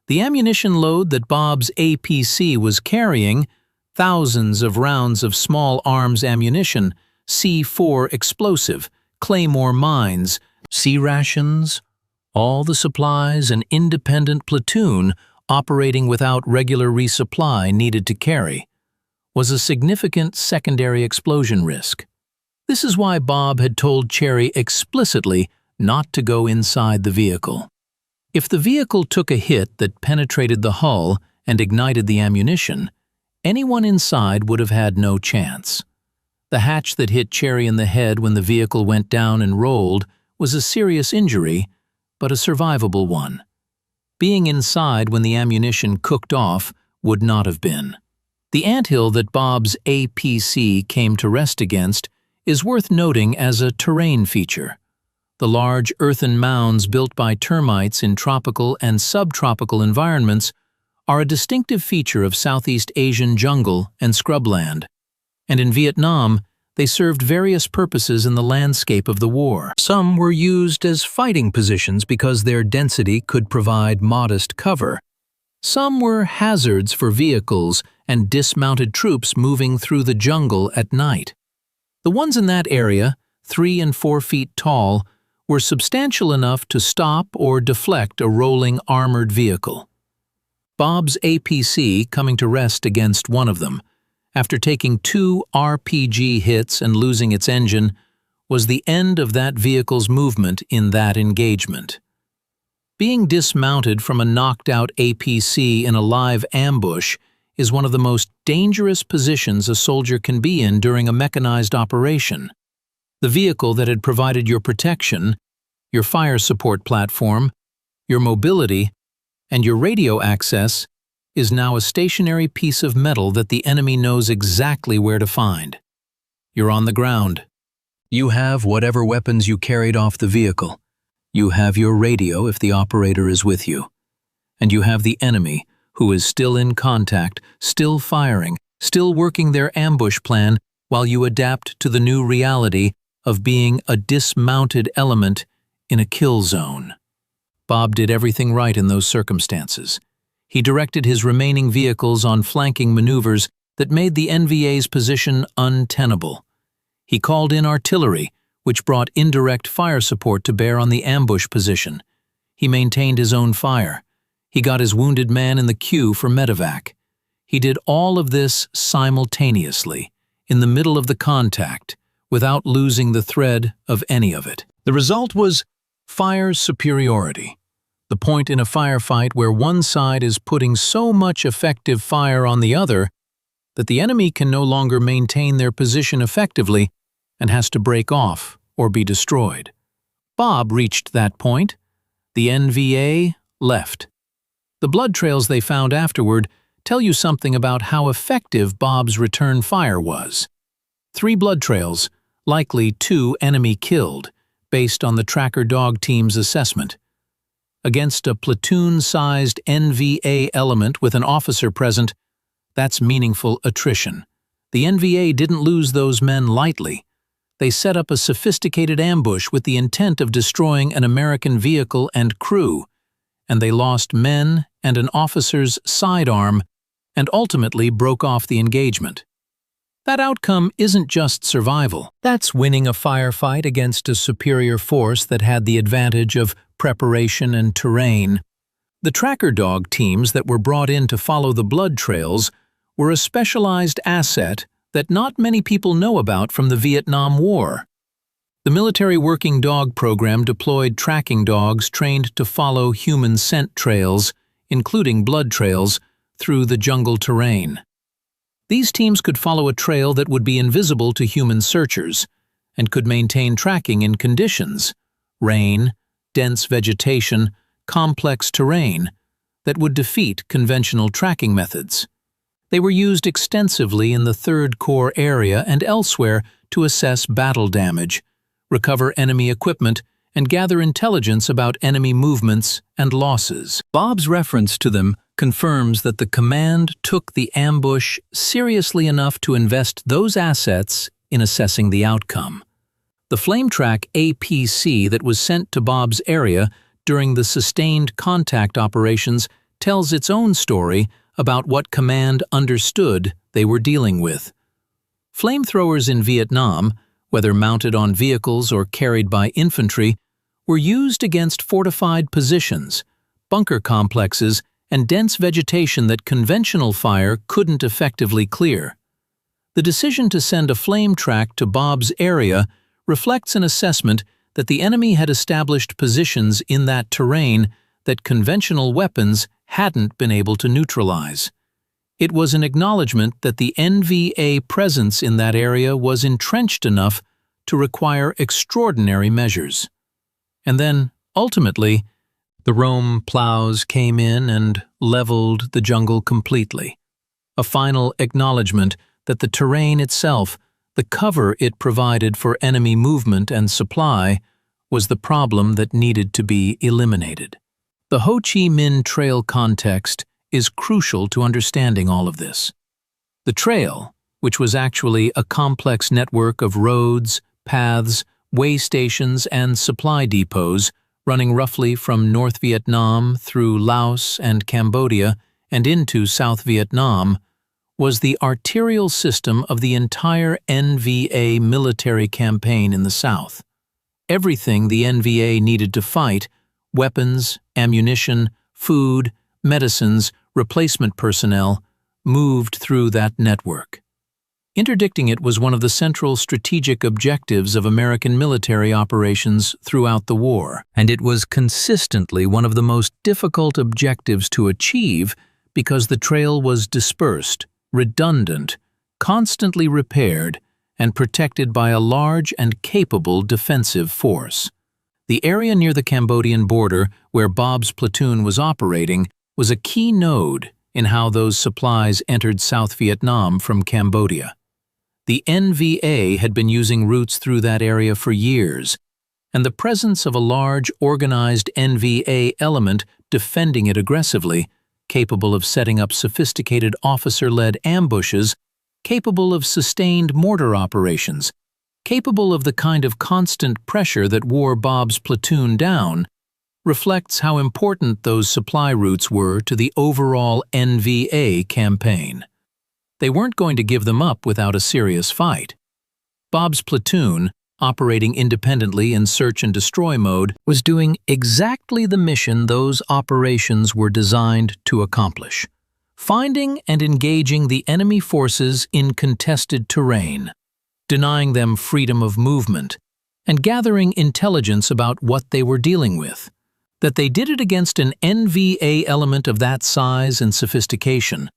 The ammunition load that Bob's APC was carrying, thousands of rounds of small arms ammunition, C4 explosive, Claymore mines, C rations, all the supplies an independent platoon operating without regular resupply needed to carry, was a significant secondary explosion risk. This is why Bob had told Cherry explicitly not to go inside the vehicle. If the vehicle took a hit that penetrated the hull and ignited the ammunition, anyone inside would have had no chance. The hatch that hit Cherry in the head when the vehicle went down and rolled was a serious injury, but a survivable one. Being inside when the ammunition cooked off would not have been. The anthill that Bob's APC came to rest against is worth noting as a terrain feature. The large earthen mounds built by termites in tropical and subtropical environments are a distinctive feature of Southeast Asian jungle and scrubland, and in Vietnam, they served various purposes in the landscape of the war. Some were used as fighting positions because their density could provide modest cover. Some were hazards for vehicles and dismounted troops moving through the jungle at night. The ones in that area, 3 and 4 feet tall, were substantial enough to stop or deflect a rolling armored vehicle. Bob's APC coming to rest against one of them, after taking 2 RPG hits and losing its engine, was the end of that vehicle's movement in that engagement. Being dismounted from a knocked-out APC in a live ambush is one of the most dangerous positions a soldier can be in during a mechanized operation. The vehicle that had provided your protection, your fire support platform, your mobility, and your radio access is now a stationary piece of metal that the enemy knows exactly where to find. You're on the ground. You have whatever weapons you carried off the vehicle. You have your radio if the operator is with you. And you have the enemy, who is still in contact, still firing, still working their ambush plan while you adapt to the new reality of being a dismounted element in a kill zone. Bob did everything right in those circumstances. He directed his remaining vehicles on flanking maneuvers that made the NVA's position untenable. He called in artillery, which brought indirect fire support to bear on the ambush position. He maintained his own fire. He got his wounded man in the queue for medevac. He did all of this simultaneously, in the middle of the contact, without losing the thread of any of it. The result was fire superiority, the point in a firefight where one side is putting so much effective fire on the other that the enemy can no longer maintain their position effectively and has to break off or be destroyed. Bob reached that point. The NVA left. The blood trails they found afterward tell you something about how effective Bob's return fire was. 3 blood trails, likely 2 enemy killed, based on the tracker dog team's assessment. Against a platoon-sized NVA element with an officer present, that's meaningful attrition. The NVA didn't lose those men lightly. They set up a sophisticated ambush with the intent of destroying an American vehicle and crew, and they lost men and an officer's sidearm and ultimately broke off the engagement. That outcome isn't just survival. That's winning a firefight against a superior force that had the advantage of preparation and terrain. The tracker dog teams that were brought in to follow the blood trails were a specialized asset that not many people know about from the Vietnam War. The military working dog program deployed tracking dogs trained to follow human scent trails, including blood trails, through the jungle terrain. These teams could follow a trail that would be invisible to human searchers and could maintain tracking in conditions, rain, dense vegetation, complex terrain, that would defeat conventional tracking methods. They were used extensively in the 3rd Corps area and elsewhere to assess battle damage, recover enemy equipment, and gather intelligence about enemy movements and losses. Bob's reference to them confirms that the command took the ambush seriously enough to invest those assets in assessing the outcome. The Flame-Track APC that was sent to Bob's area during the sustained contact operations tells its own story about what command understood they were dealing with. Flamethrowers in Vietnam, whether mounted on vehicles or carried by infantry, were used against fortified positions, bunker complexes, and dense vegetation that conventional fire couldn't effectively clear. The decision to send a flame track to Bob's area reflects an assessment that the enemy had established positions in that terrain that conventional weapons hadn't been able to neutralize. It was an acknowledgement that the NVA presence in that area was entrenched enough to require extraordinary measures. And then, ultimately, the Rome plows came in and leveled the jungle completely. A final acknowledgement that the terrain itself, the cover it provided for enemy movement and supply, was the problem that needed to be eliminated. The Ho Chi Minh Trail context is crucial to understanding all of this. The trail, which was actually a complex network of roads, paths, way stations, and supply depots running roughly from North Vietnam through Laos and Cambodia and into South Vietnam, was the arterial system of the entire NVA military campaign in the South. Everything the NVA needed to fight, weapons, ammunition, food, medicines, replacement personnel, moved through that network. Interdicting it was one of the central strategic objectives of American military operations throughout the war, and it was consistently one of the most difficult objectives to achieve because the trail was dispersed, redundant, constantly repaired, and protected by a large and capable defensive force. The area near the Cambodian border, where Bob's platoon was operating, was a key node in how those supplies entered South Vietnam from Cambodia. The NVA had been using routes through that area for years, and the presence of a large, organized NVA element defending it aggressively, capable of setting up sophisticated officer-led ambushes, capable of sustained mortar operations, capable of the kind of constant pressure that wore Bob's platoon down, reflects how important those supply routes were to the overall NVA campaign. They weren't going to give them up without a serious fight. Bob's platoon, operating independently in search and destroy mode, was doing exactly the mission those operations were designed to accomplish: finding and engaging the enemy forces in contested terrain, denying them freedom of movement, and gathering intelligence about what they were dealing with. That they did it against an NVA element of that size and sophistication,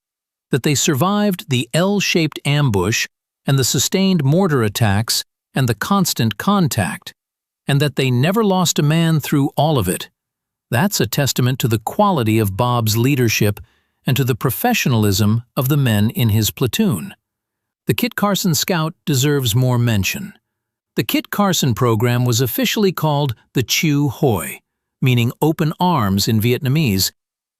that they survived the L-shaped ambush and the sustained mortar attacks and the constant contact, and that they never lost a man through all of it. That's a testament to the quality of Bob's leadership and to the professionalism of the men in his platoon. The Kit Carson Scout deserves more mention. The Kit Carson program was officially called the Chu Hoi, meaning open arms in Vietnamese,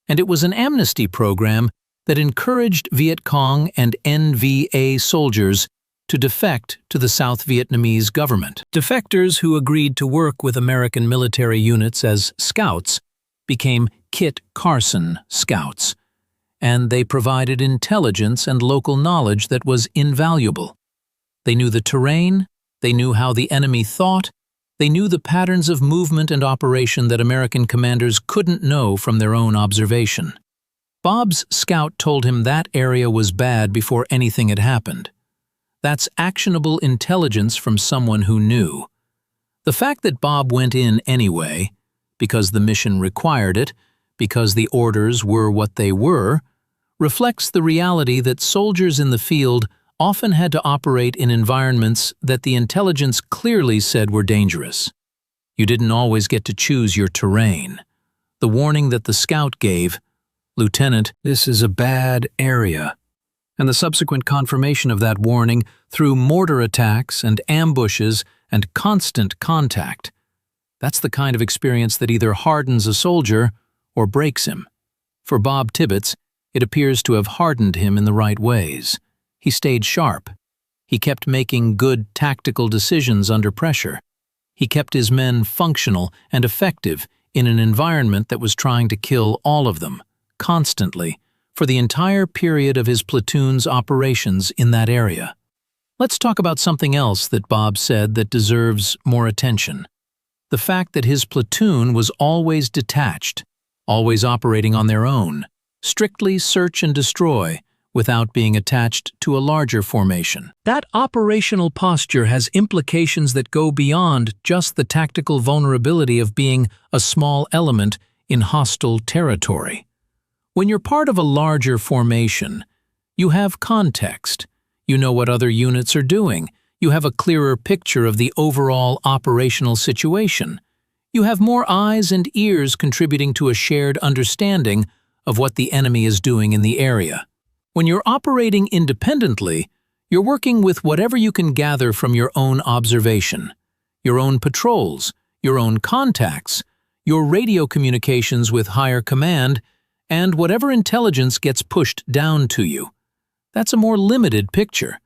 and it was an amnesty program that encouraged Viet Cong and NVA soldiers to defect to the South Vietnamese government. Defectors who agreed to work with American military units as scouts became Kit Carson Scouts, and they provided intelligence and local knowledge that was invaluable. They knew the terrain, they knew how the enemy thought, they knew the patterns of movement and operation that American commanders couldn't know from their own observation. Bob's scout told him that area was bad before anything had happened. That's actionable intelligence from someone who knew. The fact that Bob went in anyway, because the mission required it, because the orders were what they were, reflects the reality that soldiers in the field often had to operate in environments that the intelligence clearly said were dangerous. You didn't always get to choose your terrain. The warning that the scout gave, "Lieutenant, this is a bad area," and the subsequent confirmation of that warning through mortar attacks and ambushes and constant contact. That's the kind of experience that either hardens a soldier or breaks him. For Bob Tibbets, it appears to have hardened him in the right ways. He stayed sharp. He kept making good tactical decisions under pressure. He kept his men functional and effective in an environment that was trying to kill all of them, constantly, for the entire period of his platoon's operations in that area. Let's talk about something else that Bob said that deserves more attention. The fact that his platoon was always detached, always operating on their own, strictly search and destroy, without being attached to a larger formation. That operational posture has implications that go beyond just the tactical vulnerability of being a small element in hostile territory. When you're part of a larger formation, you have context. You know what other units are doing. You have a clearer picture of the overall operational situation. You have more eyes and ears contributing to a shared understanding of what the enemy is doing in the area. When you're operating independently, you're working with whatever you can gather from your own observation, your own patrols, your own contacts, your radio communications with higher command, and whatever intelligence gets pushed down to you. That's a more limited picture.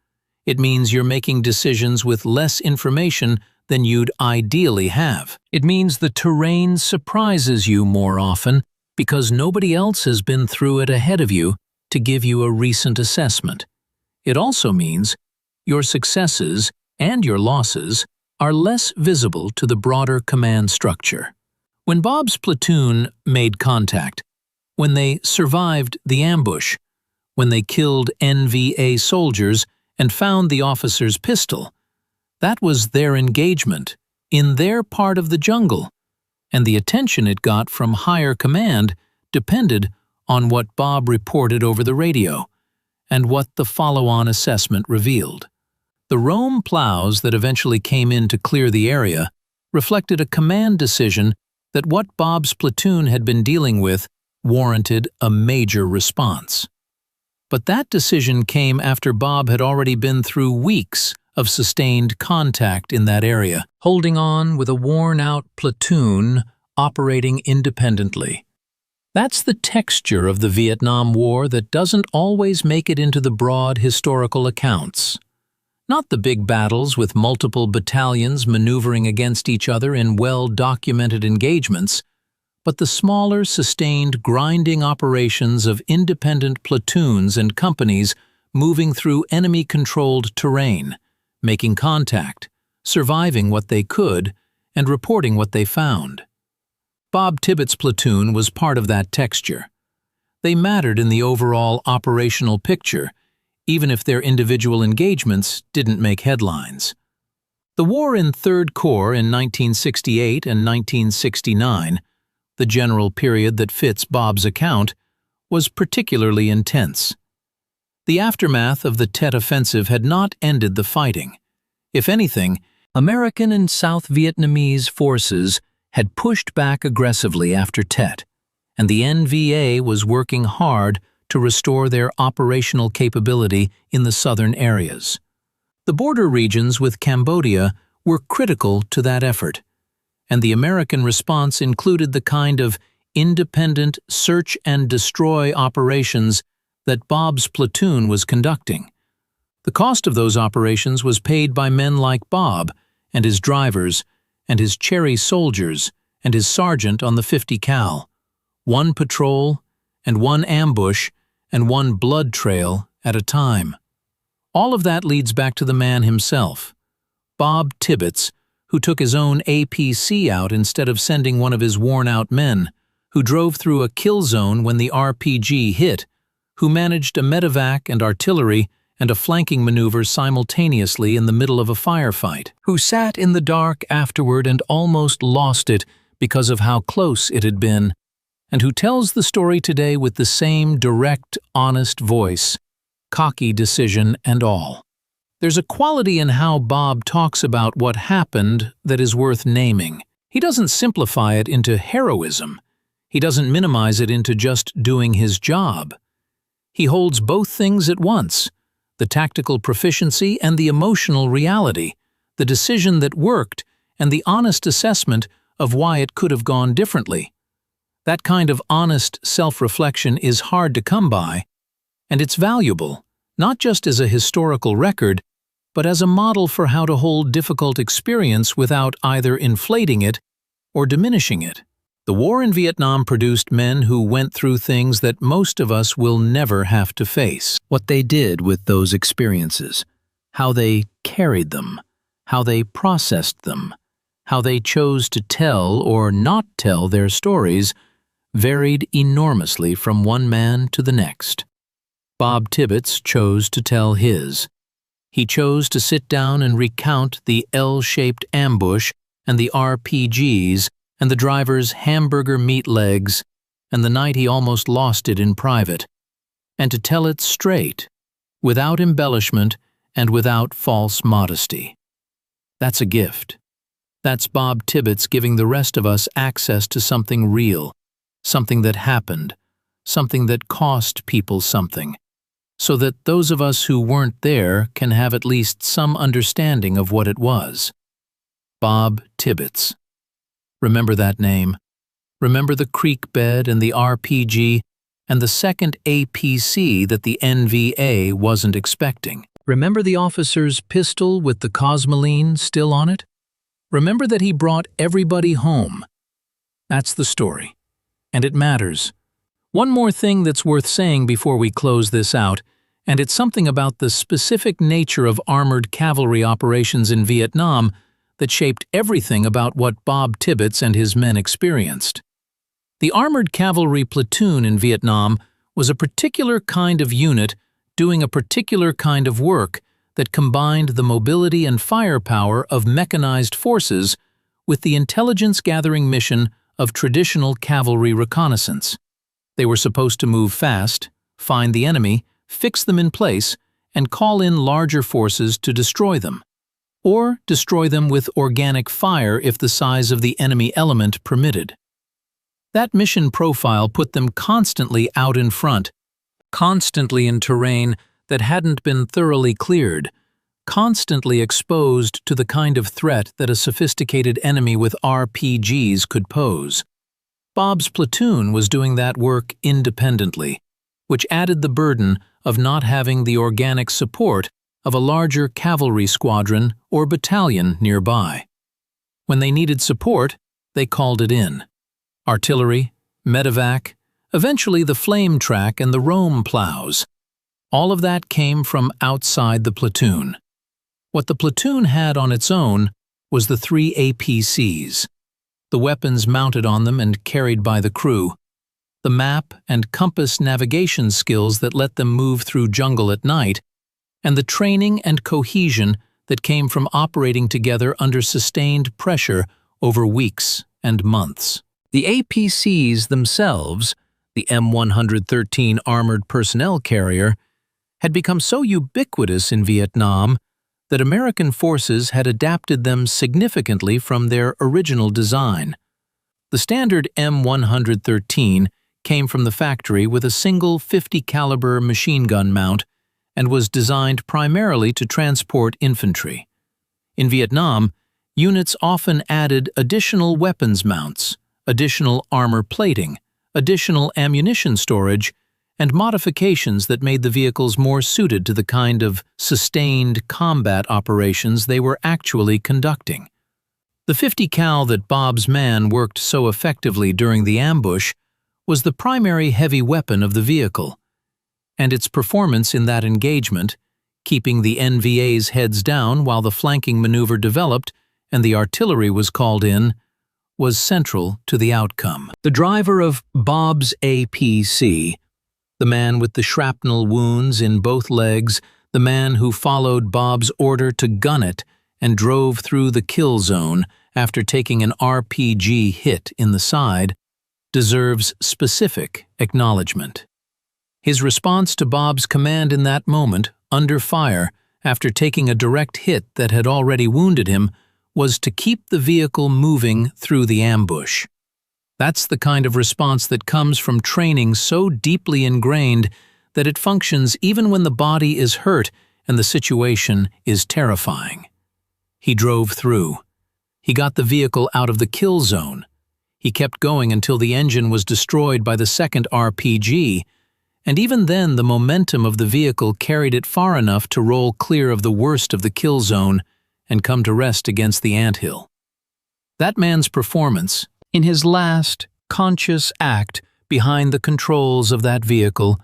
It means you're making decisions with less information than you'd ideally have. It means the terrain surprises you more often because nobody else has been through it ahead of you to give you a recent assessment. It also means your successes and your losses are less visible to the broader command structure. When Bob's platoon made contact, when they survived the ambush, when they killed NVA soldiers and found the officer's pistol, that was their engagement in their part of the jungle, and the attention it got from higher command depended on what Bob reported over the radio and what the follow-on assessment revealed. The Rome plows that eventually came in to clear the area reflected a command decision that what Bob's platoon had been dealing with warranted a major response. But that decision came after Bob had already been through weeks of sustained contact in that area, holding on with a worn-out platoon operating independently. That's the texture of the Vietnam War that doesn't always make it into the broad historical accounts. Not the big battles with multiple battalions maneuvering against each other in well-documented engagements, but the smaller, sustained, grinding operations of independent platoons and companies moving through enemy-controlled terrain, making contact, surviving what they could, and reporting what they found. Bob Tibbets' platoon was part of that texture. They mattered in the overall operational picture, even if their individual engagements didn't make headlines. The war in Third Corps in 1968 and 1969, the general period that fits Bob's account, was particularly intense. The aftermath of the Tet Offensive had not ended the fighting. If anything, American and South Vietnamese forces had pushed back aggressively after Tet, and the NVA was working hard to restore their operational capability in the southern areas. The border regions with Cambodia were critical to that effort, and the American response included the kind of independent search and destroy operations that Bob's platoon was conducting. The cost of those operations was paid by men like Bob and his drivers and his Cherry soldiers and his sergeant on the 50 cal, one patrol and one ambush and one blood trail at a time. All of that leads back to the man himself, Bob Tibbets, who took his own APC out instead of sending one of his worn-out men, who drove through a kill zone when the RPG hit, who managed a medevac and artillery and a flanking maneuver simultaneously in the middle of a firefight, who sat in the dark afterward and almost lost it because of how close it had been, and who tells the story today with the same direct, honest voice, cocky decision and all. There's a quality in how Bob talks about what happened that is worth naming. He doesn't simplify it into heroism. He doesn't minimize it into just doing his job. He holds both things at once, the tactical proficiency and the emotional reality, the decision that worked and the honest assessment of why it could have gone differently. That kind of honest self-reflection is hard to come by, and it's valuable, not just as a historical record, but as a model for how to hold difficult experience without either inflating it or diminishing it. The war in Vietnam produced men who went through things that most of us will never have to face. What they did with those experiences, how they carried them, how they processed them, how they chose to tell or not tell their stories, varied enormously from one man to the next. Bob Tibbets chose to tell his. He chose to sit down and recount the L-shaped ambush and the RPGs and the driver's hamburger meat legs and the night he almost lost it in private, and to tell it straight, without embellishment and without false modesty. That's a gift. That's Bob Tibbets giving the rest of us access to something real, something that happened, something that cost people something, so that those of us who weren't there can have at least some understanding of what it was. Bob Tibbets. Remember that name. Remember the creek bed and the RPG and the second APC that the NVA wasn't expecting. Remember the officer's pistol with the Cosmoline still on it? Remember that he brought everybody home. That's the story. And it matters. One more thing that's worth saying before we close this out, and it's something about the specific nature of armored cavalry operations in Vietnam that shaped everything about what Bob Tibbets and his men experienced. The armored cavalry platoon in Vietnam was a particular kind of unit doing a particular kind of work that combined the mobility and firepower of mechanized forces with the intelligence-gathering mission of traditional cavalry reconnaissance. They were supposed to move fast, find the enemy, fix them in place, and call in larger forces to destroy them, or destroy them with organic fire if the size of the enemy element permitted. That mission profile put them constantly out in front, constantly in terrain that hadn't been thoroughly cleared, constantly exposed to the kind of threat that a sophisticated enemy with RPGs could pose. Bob's platoon was doing that work independently, which added the burden of not having the organic support of a larger cavalry squadron or battalion nearby. When they needed support, they called it in. Artillery, medevac, eventually the flame track and the roam plows. All of that came from outside the platoon. What the platoon had on its own was the 3 APCs, the weapons mounted on them and carried by the crew, the map and compass navigation skills that let them move through jungle at night, and the training and cohesion that came from operating together under sustained pressure over weeks and months. The APCs themselves, the M113 armored personnel carrier, had become so ubiquitous in Vietnam that American forces had adapted them significantly from their original design. The standard M113 came from the factory with a single 50 caliber machine gun mount and was designed primarily to transport infantry. In Vietnam, units often added additional weapons mounts, additional armor plating, additional ammunition storage, and modifications that made the vehicles more suited to the kind of sustained combat operations they were actually conducting. The 50 cal that Bob's man worked so effectively during the ambush was the primary heavy weapon of the vehicle, and its performance in that engagement, keeping the NVA's heads down while the flanking maneuver developed and the artillery was called in, was central to the outcome. The driver of Bob's APC, the man with the shrapnel wounds in both legs, the man who followed Bob's order to gun it and drove through the kill zone after taking an RPG hit in the side, deserves specific acknowledgement. His response to Bob's command in that moment, under fire, after taking a direct hit that had already wounded him, was to keep the vehicle moving through the ambush. That's the kind of response that comes from training so deeply ingrained that it functions even when the body is hurt and the situation is terrifying. He drove through. He got the vehicle out of the kill zone. He kept going until the engine was destroyed by the second RPG, and even then the momentum of the vehicle carried it far enough to roll clear of the worst of the kill zone and come to rest against the anthill. That man's performance, in his last, conscious act behind the controls of that vehicle,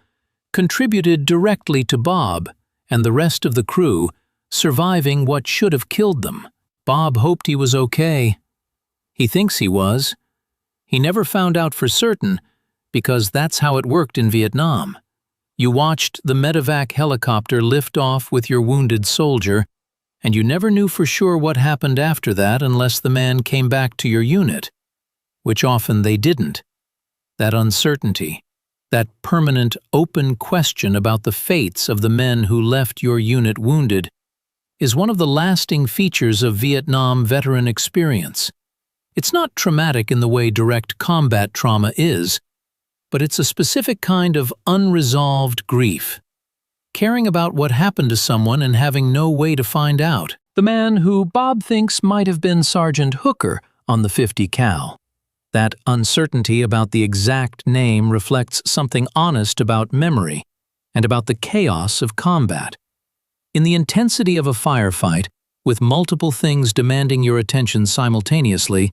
contributed directly to Bob and the rest of the crew surviving what should have killed them. Bob hoped he was okay. He thinks he was. He never found out for certain, because that's how it worked in Vietnam. You watched the medevac helicopter lift off with your wounded soldier, and you never knew for sure what happened after that unless the man came back to your unit, which often they didn't. That uncertainty, that permanent open question about the fates of the men who left your unit wounded, is one of the lasting features of Vietnam veteran experience. It's not traumatic in the way direct combat trauma is, but it's a specific kind of unresolved grief. Caring about what happened to someone and having no way to find out. The man who Bob thinks might have been Sergeant Hooker on the 50 cal. That uncertainty about the exact name reflects something honest about memory and about the chaos of combat. In the intensity of a firefight, with multiple things demanding your attention simultaneously,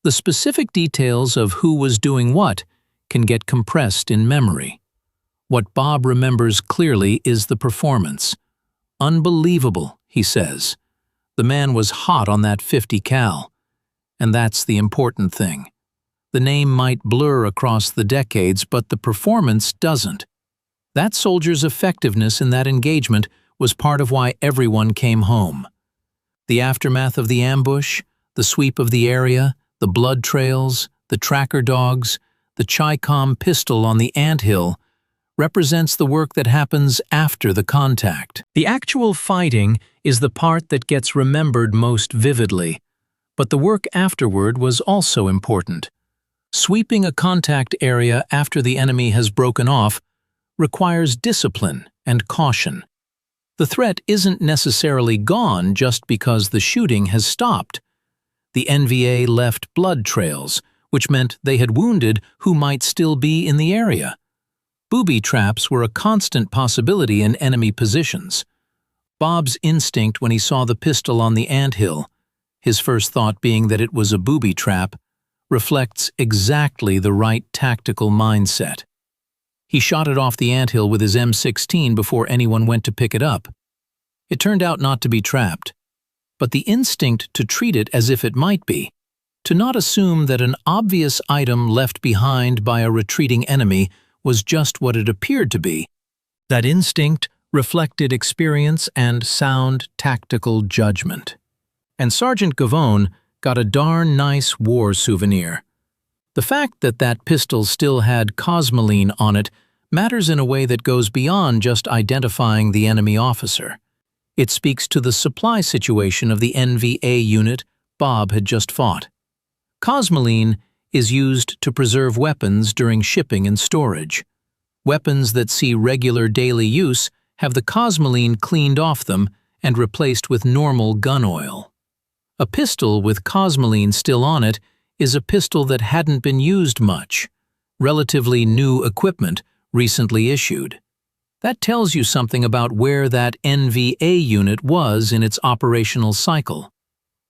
the specific details of who was doing what can get compressed in memory. What Bob remembers clearly is the performance. Unbelievable, he says. The man was hot on that 50 cal. And that's the important thing. The name might blur across the decades, but the performance doesn't. That soldier's effectiveness in that engagement was part of why everyone came home. The aftermath of the ambush, the sweep of the area, the blood trails, the tracker dogs, the Chi-Com pistol on the anthill, represents the work that happens after the contact. The actual fighting is the part that gets remembered most vividly, but the work afterward was also important. Sweeping a contact area after the enemy has broken off requires discipline and caution. The threat isn't necessarily gone just because the shooting has stopped. The NVA left blood trails, which meant they had wounded who might still be in the area. Booby traps were a constant possibility in enemy positions. Bob's instinct when he saw the pistol on the anthill, his first thought being that it was a booby trap, reflects exactly the right tactical mindset. He shot it off the anthill with his M16 before anyone went to pick it up. It turned out not to be trapped, but the instinct to treat it as if it might be, to not assume that an obvious item left behind by a retreating enemy was just what it appeared to be. That instinct reflected experience and sound tactical judgment. And Sergeant Gavone got a darn nice war souvenir. The fact that that pistol still had cosmoline on it matters in a way that goes beyond just identifying the enemy officer. It speaks to the supply situation of the NVA unit Bob had just fought. Cosmoline is used to preserve weapons during shipping and storage. Weapons that see regular daily use have the cosmoline cleaned off them and replaced with normal gun oil. A pistol with cosmoline still on it is a pistol that hadn't been used much, relatively new equipment recently issued. That tells you something about where that NVA unit was in its operational cycle.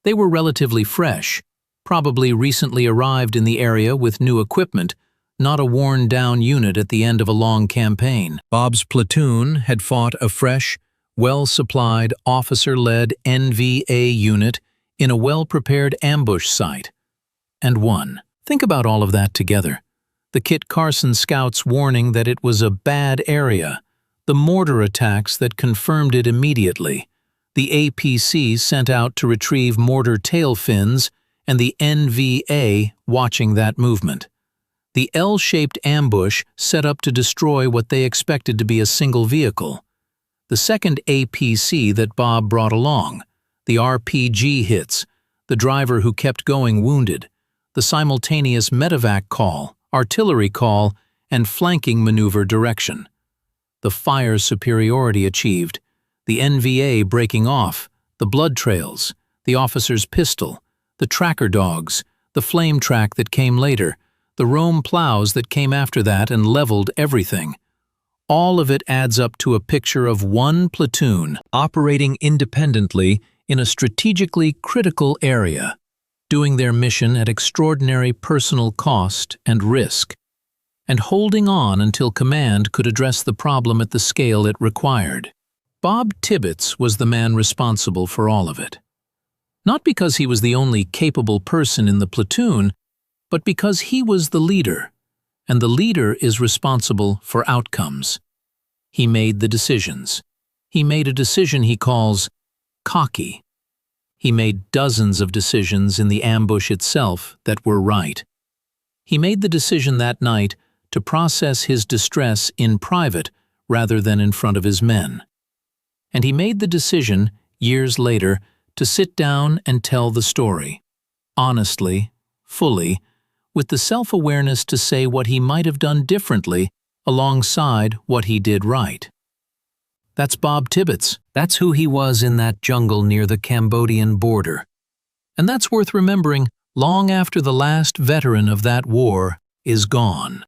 They were relatively fresh, probably recently arrived in the area with new equipment, not a worn-down unit at the end of a long campaign. Bob's platoon had fought a fresh, well-supplied, officer-led NVA unit in a well-prepared ambush site, and won. Think about all of that together. The Kit Carson scouts' warning that it was a bad area, the mortar attacks that confirmed it immediately, the APC sent out to retrieve mortar tail fins, and the NVA watching that movement. The L-shaped ambush set up to destroy what they expected to be a single vehicle. The second APC that Bob brought along, the RPG hits, the driver who kept going wounded, the simultaneous medevac call, artillery call, and flanking maneuver direction. The fire superiority achieved, the NVA breaking off, the blood trails, the officer's pistol, the tracker dogs, the flame track that came later, the Rome plows that came after that and leveled everything. All of it adds up to a picture of one platoon operating independently in a strategically critical area, doing their mission at extraordinary personal cost and risk, and holding on until command could address the problem at the scale it required. Bob Tibbets was the man responsible for all of it. Not because he was the only capable person in the platoon, but because he was the leader, and the leader is responsible for outcomes. He made the decisions. He made a decision he calls cocky. He made dozens of decisions in the ambush itself that were right. He made the decision that night to process his distress in private rather than in front of his men. And he made the decision, years later, to sit down and tell the story, honestly, fully, with the self-awareness to say what he might have done differently alongside what he did right. That's Bob Tibbets. That's who he was in that jungle near the Cambodian border. And that's worth remembering long after the last veteran of that war is gone.